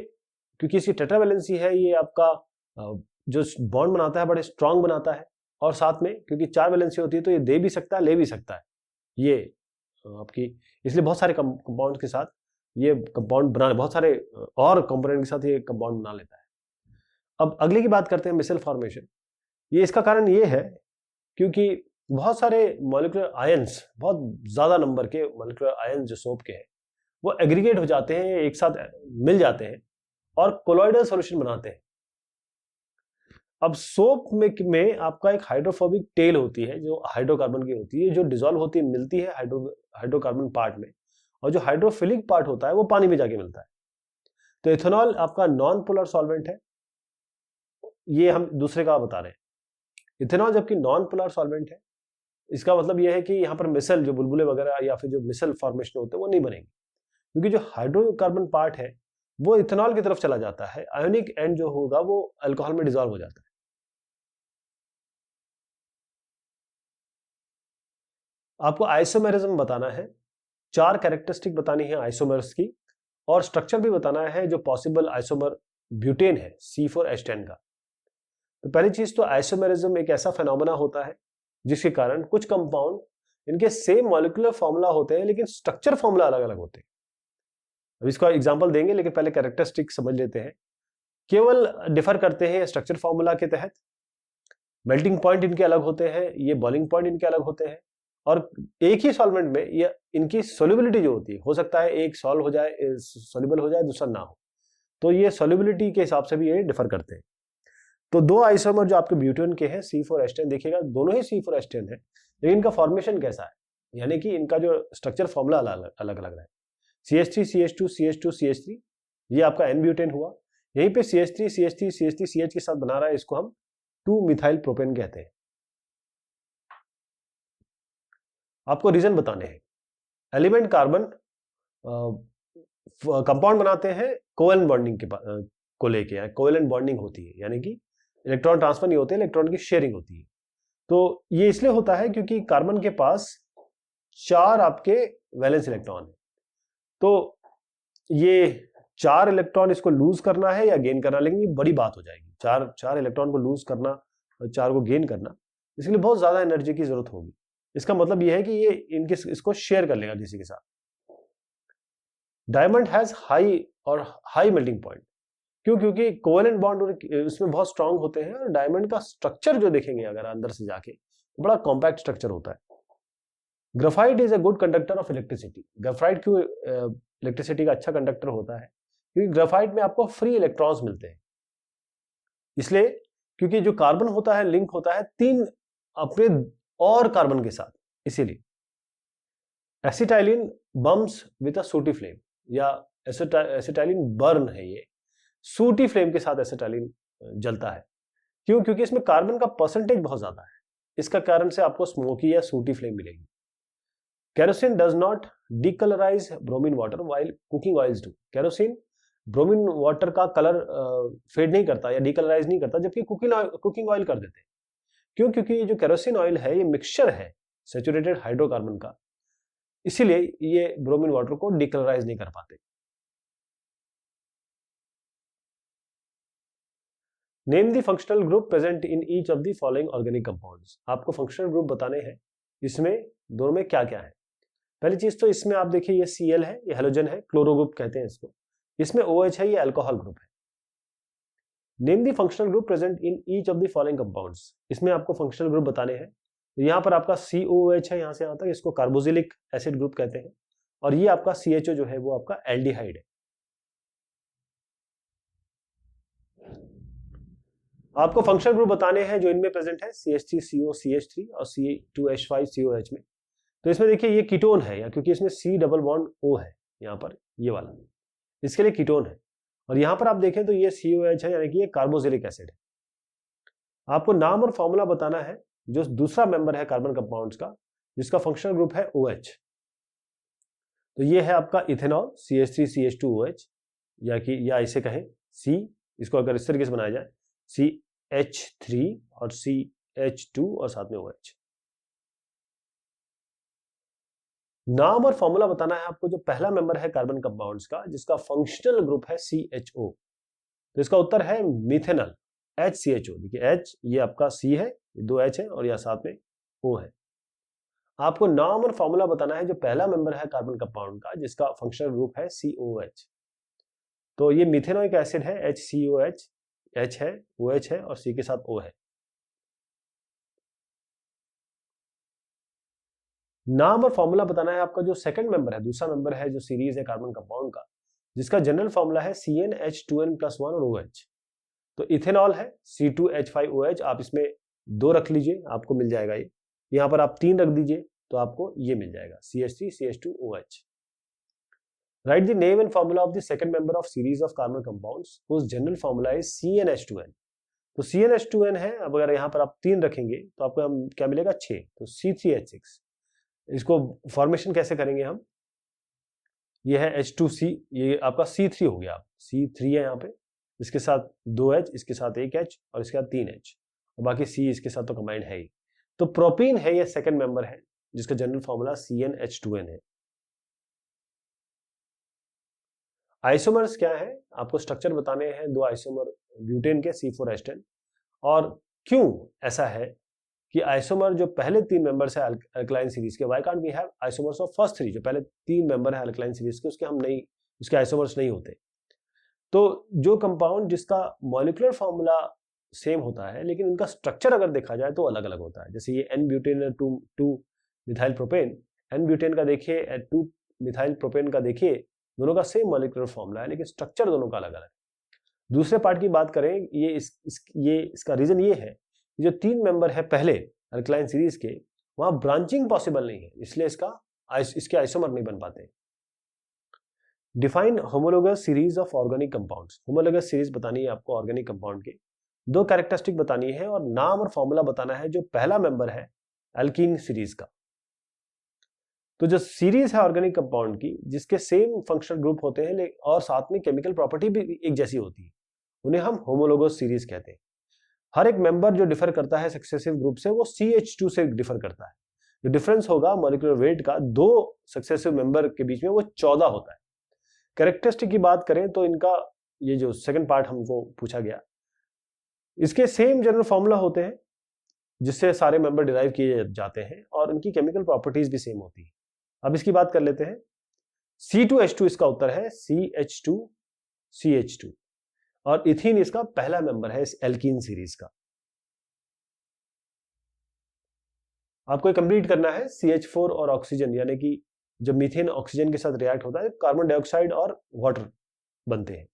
क्योंकि इसकी टेट्रावैलेंसी है, ये आपका जो बॉन्ड बनाता है बड़े स्ट्रांग बनाता है, और साथ में क्योंकि 4 वैलेंसी होती है तो ये दे भी सकता है ले भी सकता है ये आपकी, इसलिए बहुत सारे कंपाउंड के साथ ये कंपाउंड बना, बहुत सारे और कंपोनेंट के साथ ये कंपाउंड बना लेता है। अब अगले की बात करते हैं मिसल फॉर्मेशन। ये इसका कारण ये है क्योंकि बहुत सारे मॉलिक्यूलर आयंस, बहुत ज्यादा नंबर के मॉलिक्यूलर आयंस जो सोप के हैं वो एग्रीगेट हो जाते हैं, एक साथ मिल जाते हैं और कोलॉइडल सॉल्यूशन बनाते हैं। अब सोप में आपका एक हाइड्रोफोबिक टेल होती है जो हाइड्रोकार्बन की होती है, जो डिसॉल्व होती है, मिलती है हाइड्रोकार्बन पार्ट में, और जो हाइड्रोफिलिक पार्ट होता है वो पानी में जाके मिलता है। तो इथेनॉल आपका नॉन पोलर सॉल्वेंट है, ये हम दूसरे का बता रहे हैं। इथेनॉल जबकि नॉन पोलर सॉल्वेंट है, इसका मतलब यह है कि यहाँ पर मिसल, जो बुलबुले वगैरह या फिर जो मिसल फॉर्मेशन होते हैं वो नहीं बनेंगे, क्योंकि जो हाइड्रोकार्बन पार्ट है वो इथेनॉल की तरफ चला जाता है, आयोनिक एंड जो होगा वो अल्कोहल में डिसॉल्व हो जाता है। आपको आइसोमेरिज्म बताना है, 4 कैरेक्टरिस्टिक बतानी है आइसोमर्स की, और स्ट्रक्चर भी बताना है जो पॉसिबल आइसोमर ब्यूटेन है C4H10 का। तो पहली चीज तो आइसोमेरिज्म एक ऐसा फेनोमेना होता है जिसके कारण कुछ कंपाउंड इनके सेम मॉलिक्यूलर फॉर्मूला होते हैं लेकिन स्ट्रक्चर फॉर्मूला अलग अलग होते हैं। अब इसका एग्जांपल देंगे, लेकिन पहले कैरेक्टरिस्टिक समझ लेते हैं। केवल डिफर करते हैं स्ट्रक्चर फॉर्मूला के तहत, मेल्टिंग पॉइंट इनके अलग होते हैं, ये बॉइलिंग पॉइंट इनके अलग होते हैं, और एक ही सॉल्वेंट में ये इनकी सोल्युबिलिटी जो होती है, हो सकता है एक सॉल्व हो जाए, सोल्यूबल हो जाए, दूसरा ना हो, तो ये सोल्युबिलिटी के हिसाब से भी ये डिफर करते हैं। तो 2 आइसोमर जो आपके ब्यूटेन के हैं C4H10, देखिएगा दोनों ही C4H10 है, लेकिन इनका फॉर्मेशन कैसा है, यानी कि इनका जो स्ट्रक्चर फॉर्मूला अलग अलग लग रहा है। CH3 CH2 CH2 CH3, ये आपका N ब्यूटेन हुआ। यहीं पे CH3 CH3 CH3 CH के साथ बना रहा है, इसको हम 2 मिथाइल प्रोपेन कहते हैं। आपको रीजन बताने हैं। एलिमेंट कार्बन कंपाउंड बनाते हैं कोवेलेंट बॉन्डिंग को लेके, कोवेलेंट बॉन्डिंग होती है, यानी कि इलेक्ट्रॉन ट्रांसफर नहीं होते, इलेक्ट्रॉन की शेयरिंग होती है। तो ये इसलिए होता है क्योंकि कार्बन के पास 4 आपके वैलेंस इलेक्ट्रॉन है, तो ये 4 इलेक्ट्रॉन इसको लूज करना है या गेन करना, लेकिन ये बड़ी बात हो जाएगी, 4 इलेक्ट्रॉन को लूज करना और 4 को गेन करना, इसके लिए बहुत ज्यादा एनर्जी की जरूरत होगी। इसका मतलब यह है कि ये इसको शेयर कर लेगा किसी के साथ। Diamond has high melting point, क्यों? क्योंकि कोवेलेंट बॉन्ड उसमें बहुत स्ट्रांग होते हैं, और डायमंड का स्ट्रक्चर जो देखेंगे अगर अंदर से जाके, तो बड़ा कॉम्पैक्ट स्ट्रक्चर होता है। Graphite is a good conductor of electricity. Graphite क्यों इलेक्ट्रिसिटी का अच्छा कंडक्टर होता है? क्योंकि ग्रेफाइट में आपको फ्री इलेक्ट्रॉन्स मिलते हैं, इसलिए क्योंकि जो कार्बन होता है लिंक होता है 3 अपने और कार्बन के साथ, इसीलिए। एसिटाइलिन बम्स विद अ सूटी फ्लेम, या एसिटाइलिन बर्न है, ये सूटी फ्लेम के साथ एसिटाइलिन जलता है। क्यों? क्योंकि इसमें कार्बन का परसेंटेज बहुत ज्यादा है, इसका कारण से आपको स्मोकी या सूटी फ्लेम मिलेगी। Kerosene does not decolourise bromine water while cooking oils do. Kerosene bromine water का कलर फेड नहीं करता या डिकलराइज नहीं करता, जबकि कुकिंग ऑयल कर देते हैं। क्यों? क्योंकि ये जो केरोसिन ऑयल है ये मिक्सचर है सैचुरेटेड हाइड्रोकार्बन का, इसीलिए ये ब्रोमीन वाटर को डिकलराइज नहीं कर पाते। Name the functional group present in each of the following organic compounds. आपको फंक्शनल ग्रुप बताने हैं, इसमें दोनों में क्या क्या है। पहली चीज तो इसमें आप देखिए, ये Cl है, ये हेलोजन है, क्लोरो ग्रुप कहते हैं इसको। इसमें OH है, ये अल्कोहल ग्रुप है। Name the functional group present in each of the following compounds. इसमें आपको फंक्शनल ग्रुप बताने हैं। तो यहाँ पर आपका COOH है, यहां से यहां तक, इसको कार्बोक्सिलिक एसिड ग्रुप कहते हैं, और ये आपका CHO जो है वो आपका एल्डिहाइड है। आपको फंक्शनल ग्रुप बताने हैं जो इनमें प्रेजेंट है, CH3CO CH3 और C2H5COH में। तो इसमें देखिए ये कीटोन है, या क्योंकि इसमें C डबल बॉन्ड O है, यहाँ पर ये वाला, इसके लिए कीटोन है। और यहाँ पर आप देखें तो ये COH है, यानी कि ये कार्बोक्सिलिक एसिड है। आपको नाम और फॉर्मूला बताना है जो दूसरा मेंबर है कार्बन कंपाउंड्स का, जिसका फंक्शनल ग्रुप है OH। तो ये है आपका इथेनॉल CH3CH2OH, या इसे कहें C, इसको अगर इस तरीके से बनाया जाए CH3 और CH2 और साथ में OH। नाम और फॉर्मूला बताना है आपको जो पहला मेंबर है कार्बन कंपाउंड्स का, जिसका फंक्शनल ग्रुप है CHO। तो इसका उत्तर है मिथेनॉल, HCHO। देखिए H ये आपका C है, ये 2 H है, और यह साथ में O है। आपको नाम और फॉर्मूला बताना है जो पहला मेंबर है कार्बन कंपाउंड का, जिसका फंक्शनल ग्रुप है COH। तो ये मिथेनोइक एसिड है, HCOH, H है, OH है, और C के साथ O है। नाम और फॉर्मूला बताना है आपका जो सेकंड मेंबर है, दूसरा मेंबर है जो सीरीज है कार्बन कंपाउंड का, जिसका जनरल फॉर्मूला है CnH2n+1 और OH। तो इथेनॉल है C2H5OH, आप इसमें 2 रख लीजिए, आपको मिल जाएगा ये। यहाँ पर आप 3 रख दीजिए तो आपको ये मिल जाएगा CH3CH2OH। Right the name and formula of the second member of series of carbon compounds whose general formula is CnH2n। तो CnH2n है, अब अगर यहाँ पर आप 3 रखेंगे तो आपको क्या मिलेगा 6, तो C3H6। इसको फॉर्मेशन कैसे करेंगे हम, ये है H2C, ये आपका C3 हो गया, C3 है यहाँ पे, इसके साथ 2H, इसके साथ 1H और इसके साथ 3H, और बाकी C इसके साथ तो कंबाइंड है ही। तो प्रोपीन है, ये सेकंड मेंबर है जिसका जनरल फॉर्मूला CnH2n है। आइसोमर्स क्या है, आपको स्ट्रक्चर बताने हैं 2 आइसोमर ब्यूटेन के C4H10। और क्यों ऐसा है कि आइसोमर जो पहले 3 मेंबर्स है अल्कलाइन सीरीज के, why can't we have isomers of first 3, जो पहले 3 मेंबर है अल्कलाइन सीरीज के, उसके हम नहीं, उसके आइसोमर्स नहीं होते। तो जो कंपाउंड जिसका मॉलिक्यूलर फॉर्मूला सेम होता है लेकिन उनका स्ट्रक्चर अगर देखा जाए तो अलग अलग होता है, जैसे ये N butane 2 methyl propane, N butane का देखिए 2 मिथाइल प्रोपेन का देखिए, दोनों का सेम मॉलिक्यूलर फॉर्मूला है लेकिन स्ट्रक्चर दोनों का अलग अलग है। दूसरे पार्ट की बात करें, ये इसका रीजन ये है कि जो 3 मेंबर है पहले अल्कलाइन सीरीज के, वहां ब्रांचिंग पॉसिबल नहीं है, इसलिए इसके आइसोमर नहीं बन पाते। Define homologous series of organic compounds. Homologous series बतानी है आपको ऑर्गेनिक कंपाउंड के, 2 कैरेक्टरिस्टिक बतानी है और नाम और फॉर्मूला बताना है जो पहला मेंबर है अल्कीन सीरीज का। तो जो सीरीज है ऑर्गेनिक कंपाउंड की जिसके सेम फंक्शनल ग्रुप होते हैं और साथ में केमिकल प्रॉपर्टी भी एक जैसी होती है, उन्हें हम होमोलोगस सीरीज कहते हैं। हर एक मेंबर जो डिफर करता है सक्सेसिव ग्रुप से, वो CH2 से डिफर करता है। जो डिफरेंस होगा मॉलिक्यूलर वेट का 2 सक्सेसिव मेंबर के बीच में, वो 14 होता है। कैरेक्टरिस्टिक की बात करें तो इनका ये जो सेकंड पार्ट हमको पूछा गया, इसके सेम जनरल फॉर्मूला होते हैं जिससे सारे मेंबर डिराइव किए जाते हैं और उनकी केमिकल प्रॉपर्टीज भी सेम होती है। अब इसकी बात कर लेते हैं। C2H2 इसका उत्तर है, CH2CH2, और इथीन इसका पहला मेंबर है इस एल्कीन सीरीज का। आपको कंप्लीट करना है CH4 और ऑक्सीजन, यानी कि जब मीथेन ऑक्सीजन के साथ रिएक्ट होता है कार्बन डाइऑक्साइड और वाटर बनते हैं।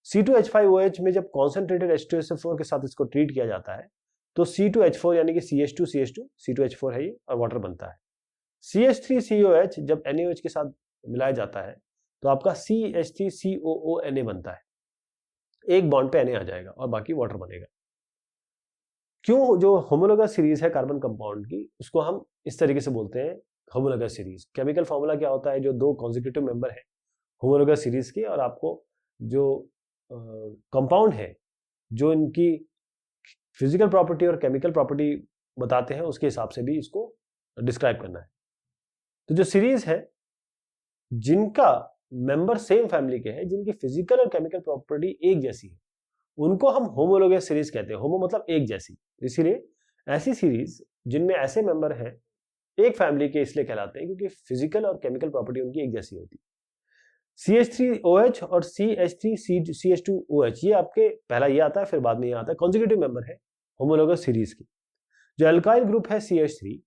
C2H5OH में जब कॉन्सेंट्रेटेड H2SO4 के साथ इसको ट्रीट किया जाता है तो C2H4 यानी कि CH2CH2, C2H4 है ये, और वाटर बनता है। CH3COH जब NaOH के साथ मिलाया जाता है तो आपका CH3COONA बनता है, एक बॉन्ड पे Na आ जाएगा और बाकी वाटर बनेगा। क्यों जो होमोलोगस सीरीज है कार्बन कंपाउंड की, उसको हम इस तरीके से बोलते हैं होमोलोगस सीरीज। केमिकल फॉर्मूला क्या होता है, जो 2 कॉन्जिक्यूटिव मेंबर है होमोलोगस सीरीज के, और आपको जो कंपाउंड है जो इनकी फिजिकल प्रॉपर्टी और केमिकल प्रॉपर्टी बताते हैं उसके हिसाब से भी इसको डिस्क्राइब करना है। तो जो सीरीज है जिनका मेंबर सेम फैमिली के हैं, जिनकी फिजिकल और केमिकल प्रॉपर्टी एक जैसी है, उनको हम होमोलोगस सीरीज कहते हैं। होमो मतलब एक जैसी, इसीलिए ऐसी सीरीज जिनमें ऐसे मेंबर हैं एक फैमिली के इसलिए कहलाते हैं क्योंकि फिजिकल और केमिकल प्रॉपर्टी उनकी एक जैसी होती है। CH3OH और CH2OH, ये आपके पहला ये आता है, फिर बाद में ये आता है, कॉन्जिक्यूटिव मेंबर है होमोलोगस सीरीज की। जो अल्काइल ग्रुप है CH3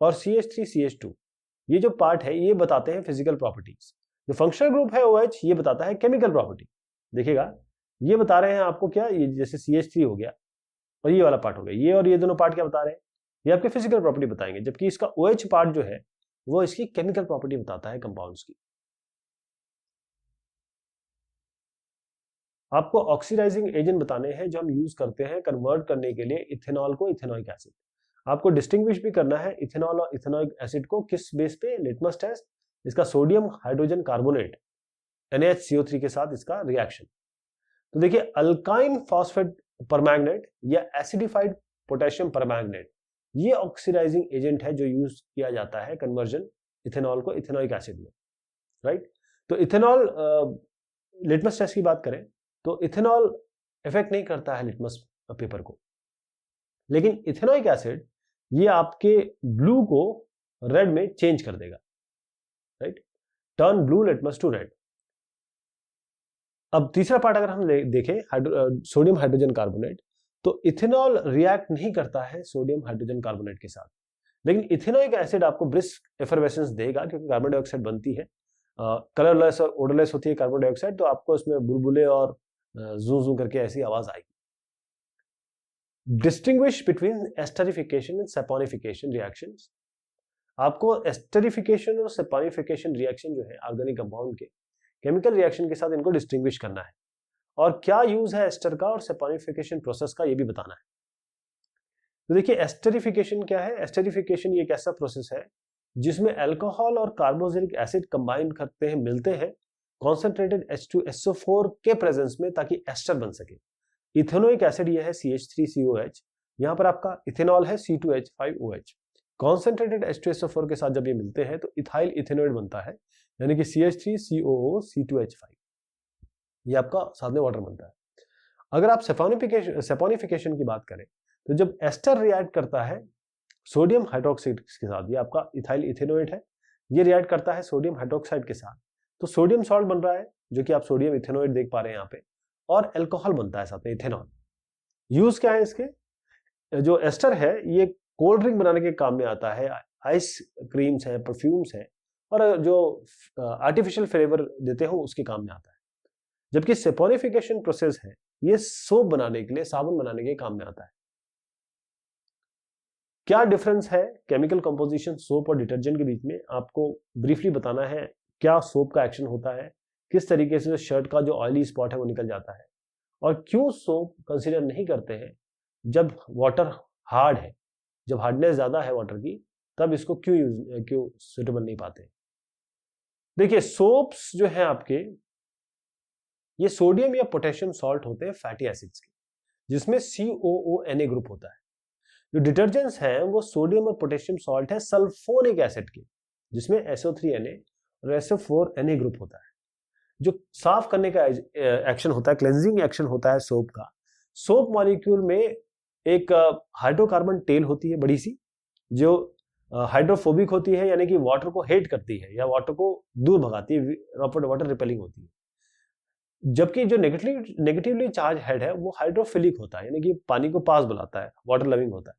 और CH3CH2, ये जो पार्ट है ये बताते हैं फिजिकल प्रॉपर्टीज। जो फंक्शनल ग्रुप है OH, ये बताता है केमिकल प्रॉपर्टी। देखिएगा ये बता रहे हैं आपको क्या, ये जैसे CH3 हो गया और ये वाला पार्ट हो गया, ये और ये दोनों पार्ट क्या बता रहे हैं, ये आपके फिजिकल प्रॉपर्टी बताएंगे, जबकि इसका OH पार्ट जो है वो इसकी केमिकल प्रॉपर्टी बताता है कंपाउंड्स की। आपको ऑक्सीडाइजिंग एजेंट बताने हैं जो हम यूज करते हैं कन्वर्ट करने के लिए इथेनॉल को इथेनॉइक एसिड। आपको डिस्टिंग्विश भी करना है इथेनॉल और इथेनॉइक एसिड को किस बेस पे, लिटमस टेस्ट, इसका सोडियम हाइड्रोजन कार्बोनेट NaHCO3 के साथ इसका रिएक्शन। तो देखिए अल्काइन फॉस्फेट परमैंगनेट या एसिडिफाइड पोटेशियम परमैंगनेट, ये ऑक्सीडाइजिंग एजेंट है जो यूज किया जाता है कन्वर्जन इथेनॉल को इथेनॉइक एसिड में, राइट। तो इथेनॉल लिटमस टेस्ट की बात करें तो इथेनॉल इफेक्ट नहीं करता है लिटमस पेपर को, लेकिन इथेनॉइक एसिड ये आपके ब्लू को रेड में चेंज कर देगा, right, turn blue litmus to red. अब तीसरा पार्ट अगर हम देखें सोडियम हाइड्रोजन कार्बोनेट, तो इथेनॉल रिएक्ट नहीं करता है सोडियम हाइड्रोजन कार्बोनेट के साथ, लेकिन इथेनॉइक एसिड आपको ब्रिस्क एफरवेसेंस देगा क्योंकि कार्बन डाइऑक्साइड बनती है, कलरलेस और ओडरलेस होती है कार्बन डाइऑक्साइड, तो आपको उसमें बुलबुले और जू जू करके ऐसी आवाज आएगी। Distinguish between esterification and saponification reactions. आपको एस्टरिफिकेशन और सैपोनिफिकेशन रिएक्शन जो है ऑर्गेनिक कंपाउंड के केमिकल रिएक्शन के साथ इनको डिस्टिंग्विश करना है, और क्या यूज है एस्टर का और सैपोनिफिकेशन प्रोसेस का ये भी बताना है। तो देखिए एस्टरिफिकेशन क्या है। एस्टरिफिकेशन ये एक ऐसा प्रोसेस है जिसमें अल्कोहल और कार्बोक्सिलिक एसिड कंबाइन करते हैं, मिलते हैं कॉन्सेंट्रेटेड H2SO4 के प्रेजेंस में, ताकि एस्टर बन सके। इथेनोइक एसिड ये है CH3COH, यहाँ पर आपका इथेनॉल है C2H5OH। कॉन्सेंट्रेटेड H2SO4 के साथ जब ये मिलते हैं तो इथाइल इथेनोइड बनता है, यानी कि CH3COO C2H5, ये आपका साथ में वाटर बनता है। अगर आप सैपोनिफिकेशन की बात करें तो जब एस्टर रिएक्ट करता है सोडियम हाइड्रोक्साइड के साथ, ये आपका इथाइल इथेनोइड है, ये रिएक्ट करता है सोडियम हाइड्रोक्साइड के साथ, तो सोडियम सॉल्ट बन रहा है जो कि आप सोडियम इथेनोइड देख पा रहे हैं यहाँ पे, और अल्कोहल बनता है साथ में इथेनॉल। यूज क्या है इसके, जो एस्टर है ये कोल्ड ड्रिंक बनाने के काम में आता है, आइस क्रीम्स है, परफ्यूम्स है, और जो आर्टिफिशियल फ्लेवर देते हो उसके काम में आता है। जबकि सैपोनिफिकेशन प्रोसेस है ये सोप बनाने के लिए, साबुन बनाने के काम में आता है। क्या डिफरेंस है केमिकल कंपोजिशन सोप और डिटर्जेंट के बीच में, आपको ब्रीफली बताना है। क्या सोप का एक्शन होता है, किस तरीके से शर्ट का जो ऑयली स्पॉट है वो निकल जाता है, और क्यों सोप कंसीडर नहीं करते हैं जब वाटर हार्ड है, जब हार्डनेस ज्यादा है वाटर की, तब इसको क्यों सुटेबल नहीं पाते। देखिए सोप्स जो है आपके, ये सोडियम या पोटेशियम सॉल्ट होते हैं फैटी एसिड्स के, जिसमें COONA ग्रुप होता है। जो डिटर्जेंट्स हैं वो सोडियम और पोटेशियम सॉल्ट है सल्फोनिक एसिड के, जिसमें SO3Na और SO4Na ग्रुप होता है। जो साफ करने का एक्शन होता है, क्लेंजिंग एक्शन होता है सोप का। सोप मॉलिक्यूल में एक हाइड्रोकार्बन टेल होती है बड़ी सी, जो हाइड्रोफोबिक होती है, यानी कि वाटर को हेट करती है या वाटर को दूर भगाती है, वाटर रिपेलिंग होती है। जबकि जो नेगेटिवली चार्ज हेड है वो हाइड्रोफिलिक होता है, यानी कि पानी को पास बुलाता है, वाटर लविंग होता है।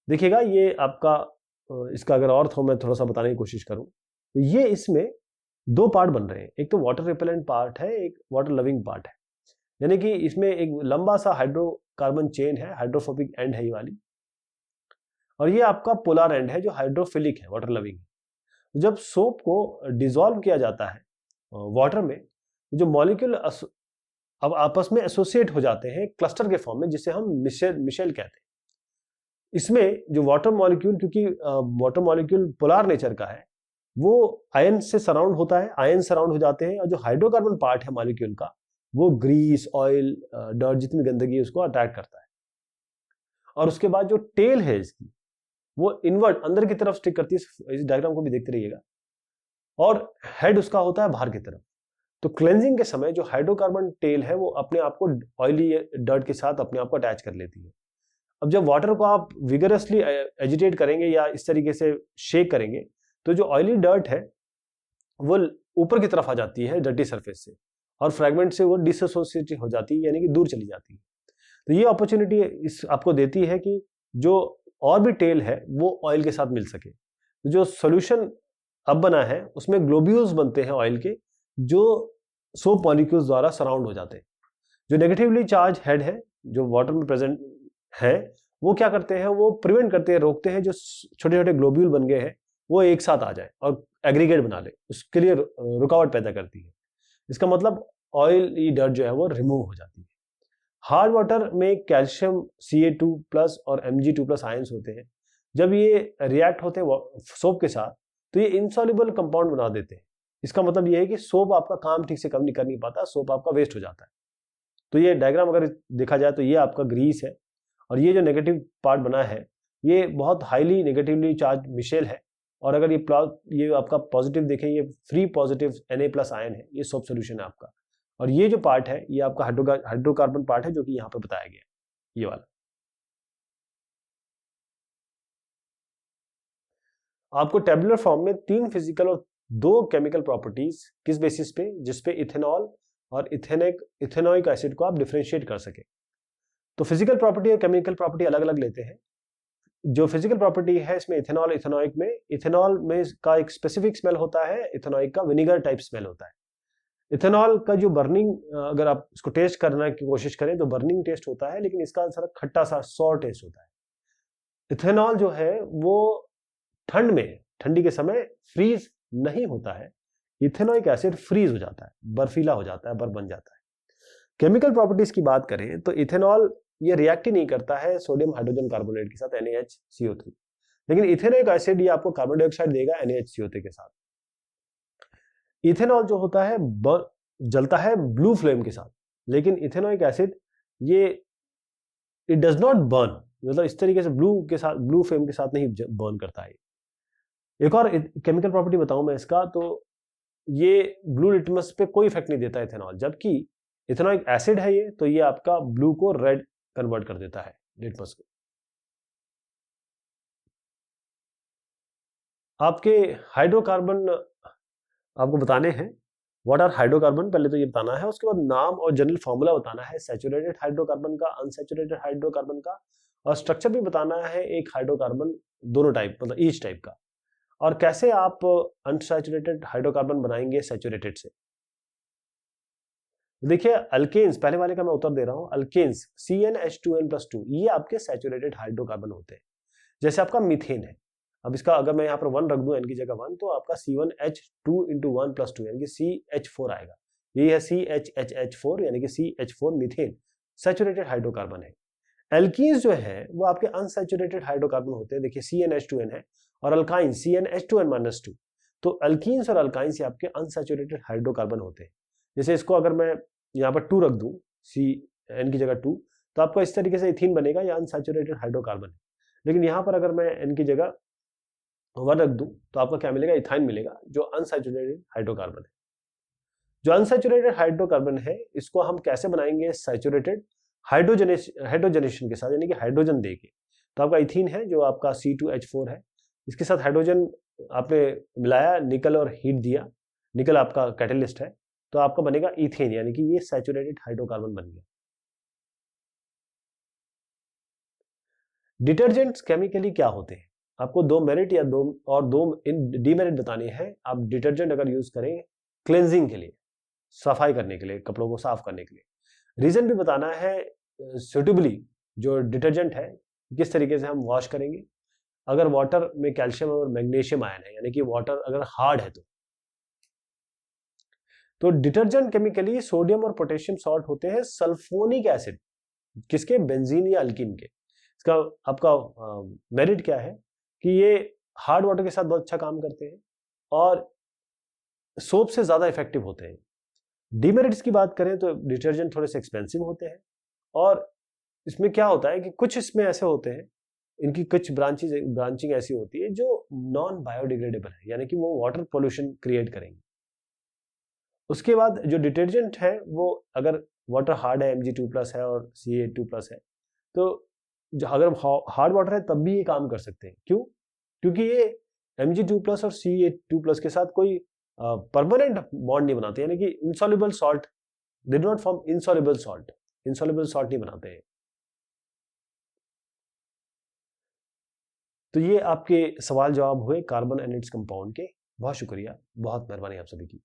देखिएगा ये आपका, इसका अगर और मैं थोड़ा सा बताने की कोशिश करूं तो ये इसमें दो पार्ट बन रहे हैं, एक तो वाटर रिपेलेंट पार्ट है, एक वाटर लविंग पार्ट है। यानी कि इसमें एक लंबा सा हाइड्रोकार्बन चेन है, हाइड्रोफोबिक एंड है ये वाली, और ये आपका पोलर एंड है जो हाइड्रोफिलिक है, वाटर लविंग है। जब सोप को डिसॉल्व किया जाता है वाटर में, जो मॉलिक्यूल अब आपस में एसोसिएट हो जाते हैं क्लस्टर के फॉर्म में, जिसे हम मिशेल कहते हैं। इसमें जो वाटर मॉलिक्यूल, क्योंकि वाटर मॉलिक्यूल पोलर नेचर का है, वो आयन से सराउंड होता है, आयन सराउंड हो जाते हैं, और जो हाइड्रोकार्बन पार्ट है मॉलिक्यूल का, वो ग्रीस, ऑयल, डर्ट, जितनी गंदगी है उसको अटैक करता है। और उसके बाद जो टेल है इसकी, वो इनवर्ट अंदर की तरफ स्टिक करती है, इस डायग्राम को भी देखते रहिएगा, और हेड उसका होता है बाहर की तरफ। तो क्लेंजिंग के समय जो हाइड्रोकार्बन टेल है वो अपने आप को ऑयली डर्ट के साथ अपने आप को अटैच कर लेती है। अब जब वाटर को आप विगरसली एजिटेट करेंगे या इस तरीके से शेक करेंगे, तो जो ऑयली डर्ट है वो ऊपर की तरफ आ जाती है डर्टी सरफेस से, और फ्रैगमेंट से वो डिसोसिएट हो जाती है, यानी कि दूर चली जाती है। तो ये अपॉर्चुनिटी इस आपको देती है कि जो और भी टेल है वो ऑयल के साथ मिल सके। तो जो सोल्यूशन अब बना है उसमें ग्लोब्यूल्स बनते हैं ऑयल के, जो सोप मॉलिक्यूल्स द्वारा सराउंड हो जाते हैं। जो नेगेटिवली चार्ज हेड है जो वाटर में प्रेजेंट है, वो क्या करते हैं, वो प्रिवेंट करते हैं, रोकते हैं जो छोटे छोटे ग्लोब्यूल बन गए हैं वो एक साथ आ जाए और एग्रीगेट बना ले, उसके लिए रुकावट पैदा करती है। इसका मतलब ऑयल डर्ट जो है वो रिमूव हो जाती है। हार्ड वाटर में कैल्शियम Ca2+ और Mg2+ आयंस होते हैं। जब ये रिएक्ट होते हैं सोप के साथ तो ये इनसॉल्युबल कंपाउंड बना देते हैं। इसका मतलब ये है कि सोप आपका काम ठीक से कर नहीं पाता, सोप आपका वेस्ट हो जाता है। तो ये डायग्राम अगर देखा जाए तो ये आपका ग्रीस है, और ये जो नेगेटिव पार्ट बना है ये बहुत हाईली नेगेटिवली चार्ज मिशेल है, और अगर ये आपका पॉजिटिव देखें, ये फ्री पॉजिटिव Na+ आयन है, ये सोप सोल्यूशन है आपका। और ये जो पार्ट है ये आपका हाइड्रोकार्बन पार्ट है, जो कि यहाँ पर बताया गया ये वाला। आपको टेबुलर फॉर्म में 3 फिजिकल और 2 केमिकल प्रॉपर्टीज किस बेसिस पे, जिसपे इथेनॉल और इथेनोइक एसिड को आप डिफरेंशिएट कर सके। तो फिजिकल प्रॉपर्टी और केमिकल प्रॉपर्टी अलग अलग लेते हैं। जो फिजिकल प्रॉपर्टी है इसमें इथेनॉल, इथेनोइक में का एक स्पेसिफिक स्मेल होता है, इथेनोइक का विनेगर टाइप स्मेल होता है। इथेनॉल का जो बर्निंग, अगर आप इसको टेस्ट करने की कोशिश करें तो बर्निंग टेस्ट होता है, लेकिन इसका थोड़ा खट्टा सा सॉर टेस्ट होता है। इथेनॉल जो है वो ठंडी के समय फ्रीज नहीं होता है। इथेनॉइक एसिड फ्रीज हो जाता है, बर्फीला हो जाता है, बर्फ बन जाता है। केमिकल प्रॉपर्टीज की बात करें तो इथेनॉल ये रिएक्ट ही नहीं करता है सोडियम हाइड्रोजन कार्बोनेट के साथ NaHCO3, लेकिन इथेनॉइक एसिड ये आपको कार्बन डाइऑक्साइड देगा NaHCO3 के साथ। इथेनॉल जो होता है जलता है ब्लू फ्लेम के साथ, लेकिन इथेनॉइक एसिड ये इट डज नॉट बर्न, मतलब इस तरीके से ब्लू फ्लेम के साथ नहीं बर्न करता है। एक और केमिकल प्रॉपर्टी बताऊं मैं इसका, तो ये ब्लू लिटमस पे कोई इफेक्ट नहीं देता इथेनॉल, जबकि इथेनॉइक एसिड है ये, तो ये आपका ब्लू को रेड कन्वर्ट कर देता है लिटमस को। आपके हाइड्रोकार्बन आपको बताने हैं, व्हाट आर हाइड्रोकार्बन, पहले तो ये बताना है, उसके बाद नाम और जनरल फॉर्मूला बताना है सैचुरेटेड हाइड्रोकार्बन का, अनसैचुरेटेड हाइड्रोकार्बन का, और स्ट्रक्चर भी बताना है एक हाइड्रोकार्बन दोनों टाइप, मतलब ईच टाइप का, और कैसे आप अनसैचुरेटेड हाइड्रोकार्बन बनाएंगे सैचुरेटेड से। देखिए अल्केन्स, पहले वाले का मैं उत्तर दे रहा हूं, अल्केन्स CnH2n+2 ये आपके सैचुरेटेड हाइड्रोकार्बन होते हैं। जैसे आपका मीथेन है, अब इसका अगर मैं यहाँ पर 1 रख दूं n की जगह 1, तो आपका C1H2 × 1+2 यानी कि CH4 आएगा। यही है CHHH4 यानी कि CH4 मीथेन सैचुरेटेड हाइड्रोकार्बन है। एल्कीन्स जो है वो आपके अनसैचुरेटेड हाइड्रोकार्बन होते हैं। देखिए CnH2n है और अल्काइन CnH2n-2, तो अल्कीन्स और अल्काइंस ये आपके अनसैचुरेटेड हाइड्रोकार्बन होते हैं। जैसे इसको अगर मैं यहाँ पर 2 रख दूं, n की जगह 2, तो आपको इस तरीके से इथीन बनेगा, या अनसैचुरेटेड हाइड्रोकार्बन है। लेकिन यहाँ पर अगर मैं n की जगह 1 रख दूं, तो आपको क्या मिलेगा, इथाइन मिलेगा, जो अनसैचुरेटेड हाइड्रोकार्बन है। जो अनसैचुरेटेड हाइड्रोकार्बन है इसको हम कैसे बनाएंगे, सैचुरेटेड हाइड्रोजनेशन के साथ, यानी कि हाइड्रोजन देके। तो आपका इथीन है जो आपका C2H4 है, इसके साथ हाइड्रोजन आपने मिलाया, निकल और हीट दिया, निकल आपका कैटलिस्ट है, तो आपका बनेगा इथेन, यानी कि ये सैचुरेटेड हाइड्रोकार्बन बन गया। डिटर्जेंट्स केमिकली क्या होते हैं, आपको 2 मेरिट या 2 डीमेरिट बताने हैं। आप डिटर्जेंट अगर यूज करें क्लेंजिंग के लिए, सफाई करने के लिए, कपड़ों को साफ करने के लिए, रीजन भी बताना है सुटेबली, जो डिटर्जेंट है किस तरीके से हम वॉश करेंगे। अगर वाटर में कैल्शियम और मैग्नीशियम आयन है, यानी कि वाटर अगर हार्ड है, तो डिटर्जेंट केमिकली सोडियम और पोटेशियम सॉल्ट होते हैं सल्फोनिक एसिड, किसके, बेंजीन या अल्कीन के। इसका आपका मेरिट क्या है कि ये हार्ड वाटर के साथ बहुत अच्छा काम करते हैं और सोप से ज्यादा इफेक्टिव होते हैं। डीमेरिट्स की बात करें तो डिटर्जेंट थोड़े से एक्सपेंसिव होते हैं, और इसमें क्या होता है कि कुछ इसमें ऐसे होते हैं, इनकी कुछ ब्रांचिंग ऐसी होती है जो नॉन बायोडिग्रेडेबल है, यानी कि वो वाटर पोल्यूशन क्रिएट करेंगे। उसके बाद जो डिटर्जेंट है वो अगर वाटर हार्ड है, Mg2+ है और Ca2+ है, तो अगर हार्ड वाटर है तब भी ये काम कर सकते हैं। क्यों? क्योंकि ये Mg2+ और Ca2+ के साथ कोई परमानेंट बॉन्ड नहीं बनाते, यानी कि insoluble salt, they do not form insoluble salt नहीं बनाते हैं। तो ये आपके सवाल जवाब हुए कार्बन एंड इट्स कंपाउंड के। बहुत शुक्रिया, बहुत मेहरबानी आप सभी की।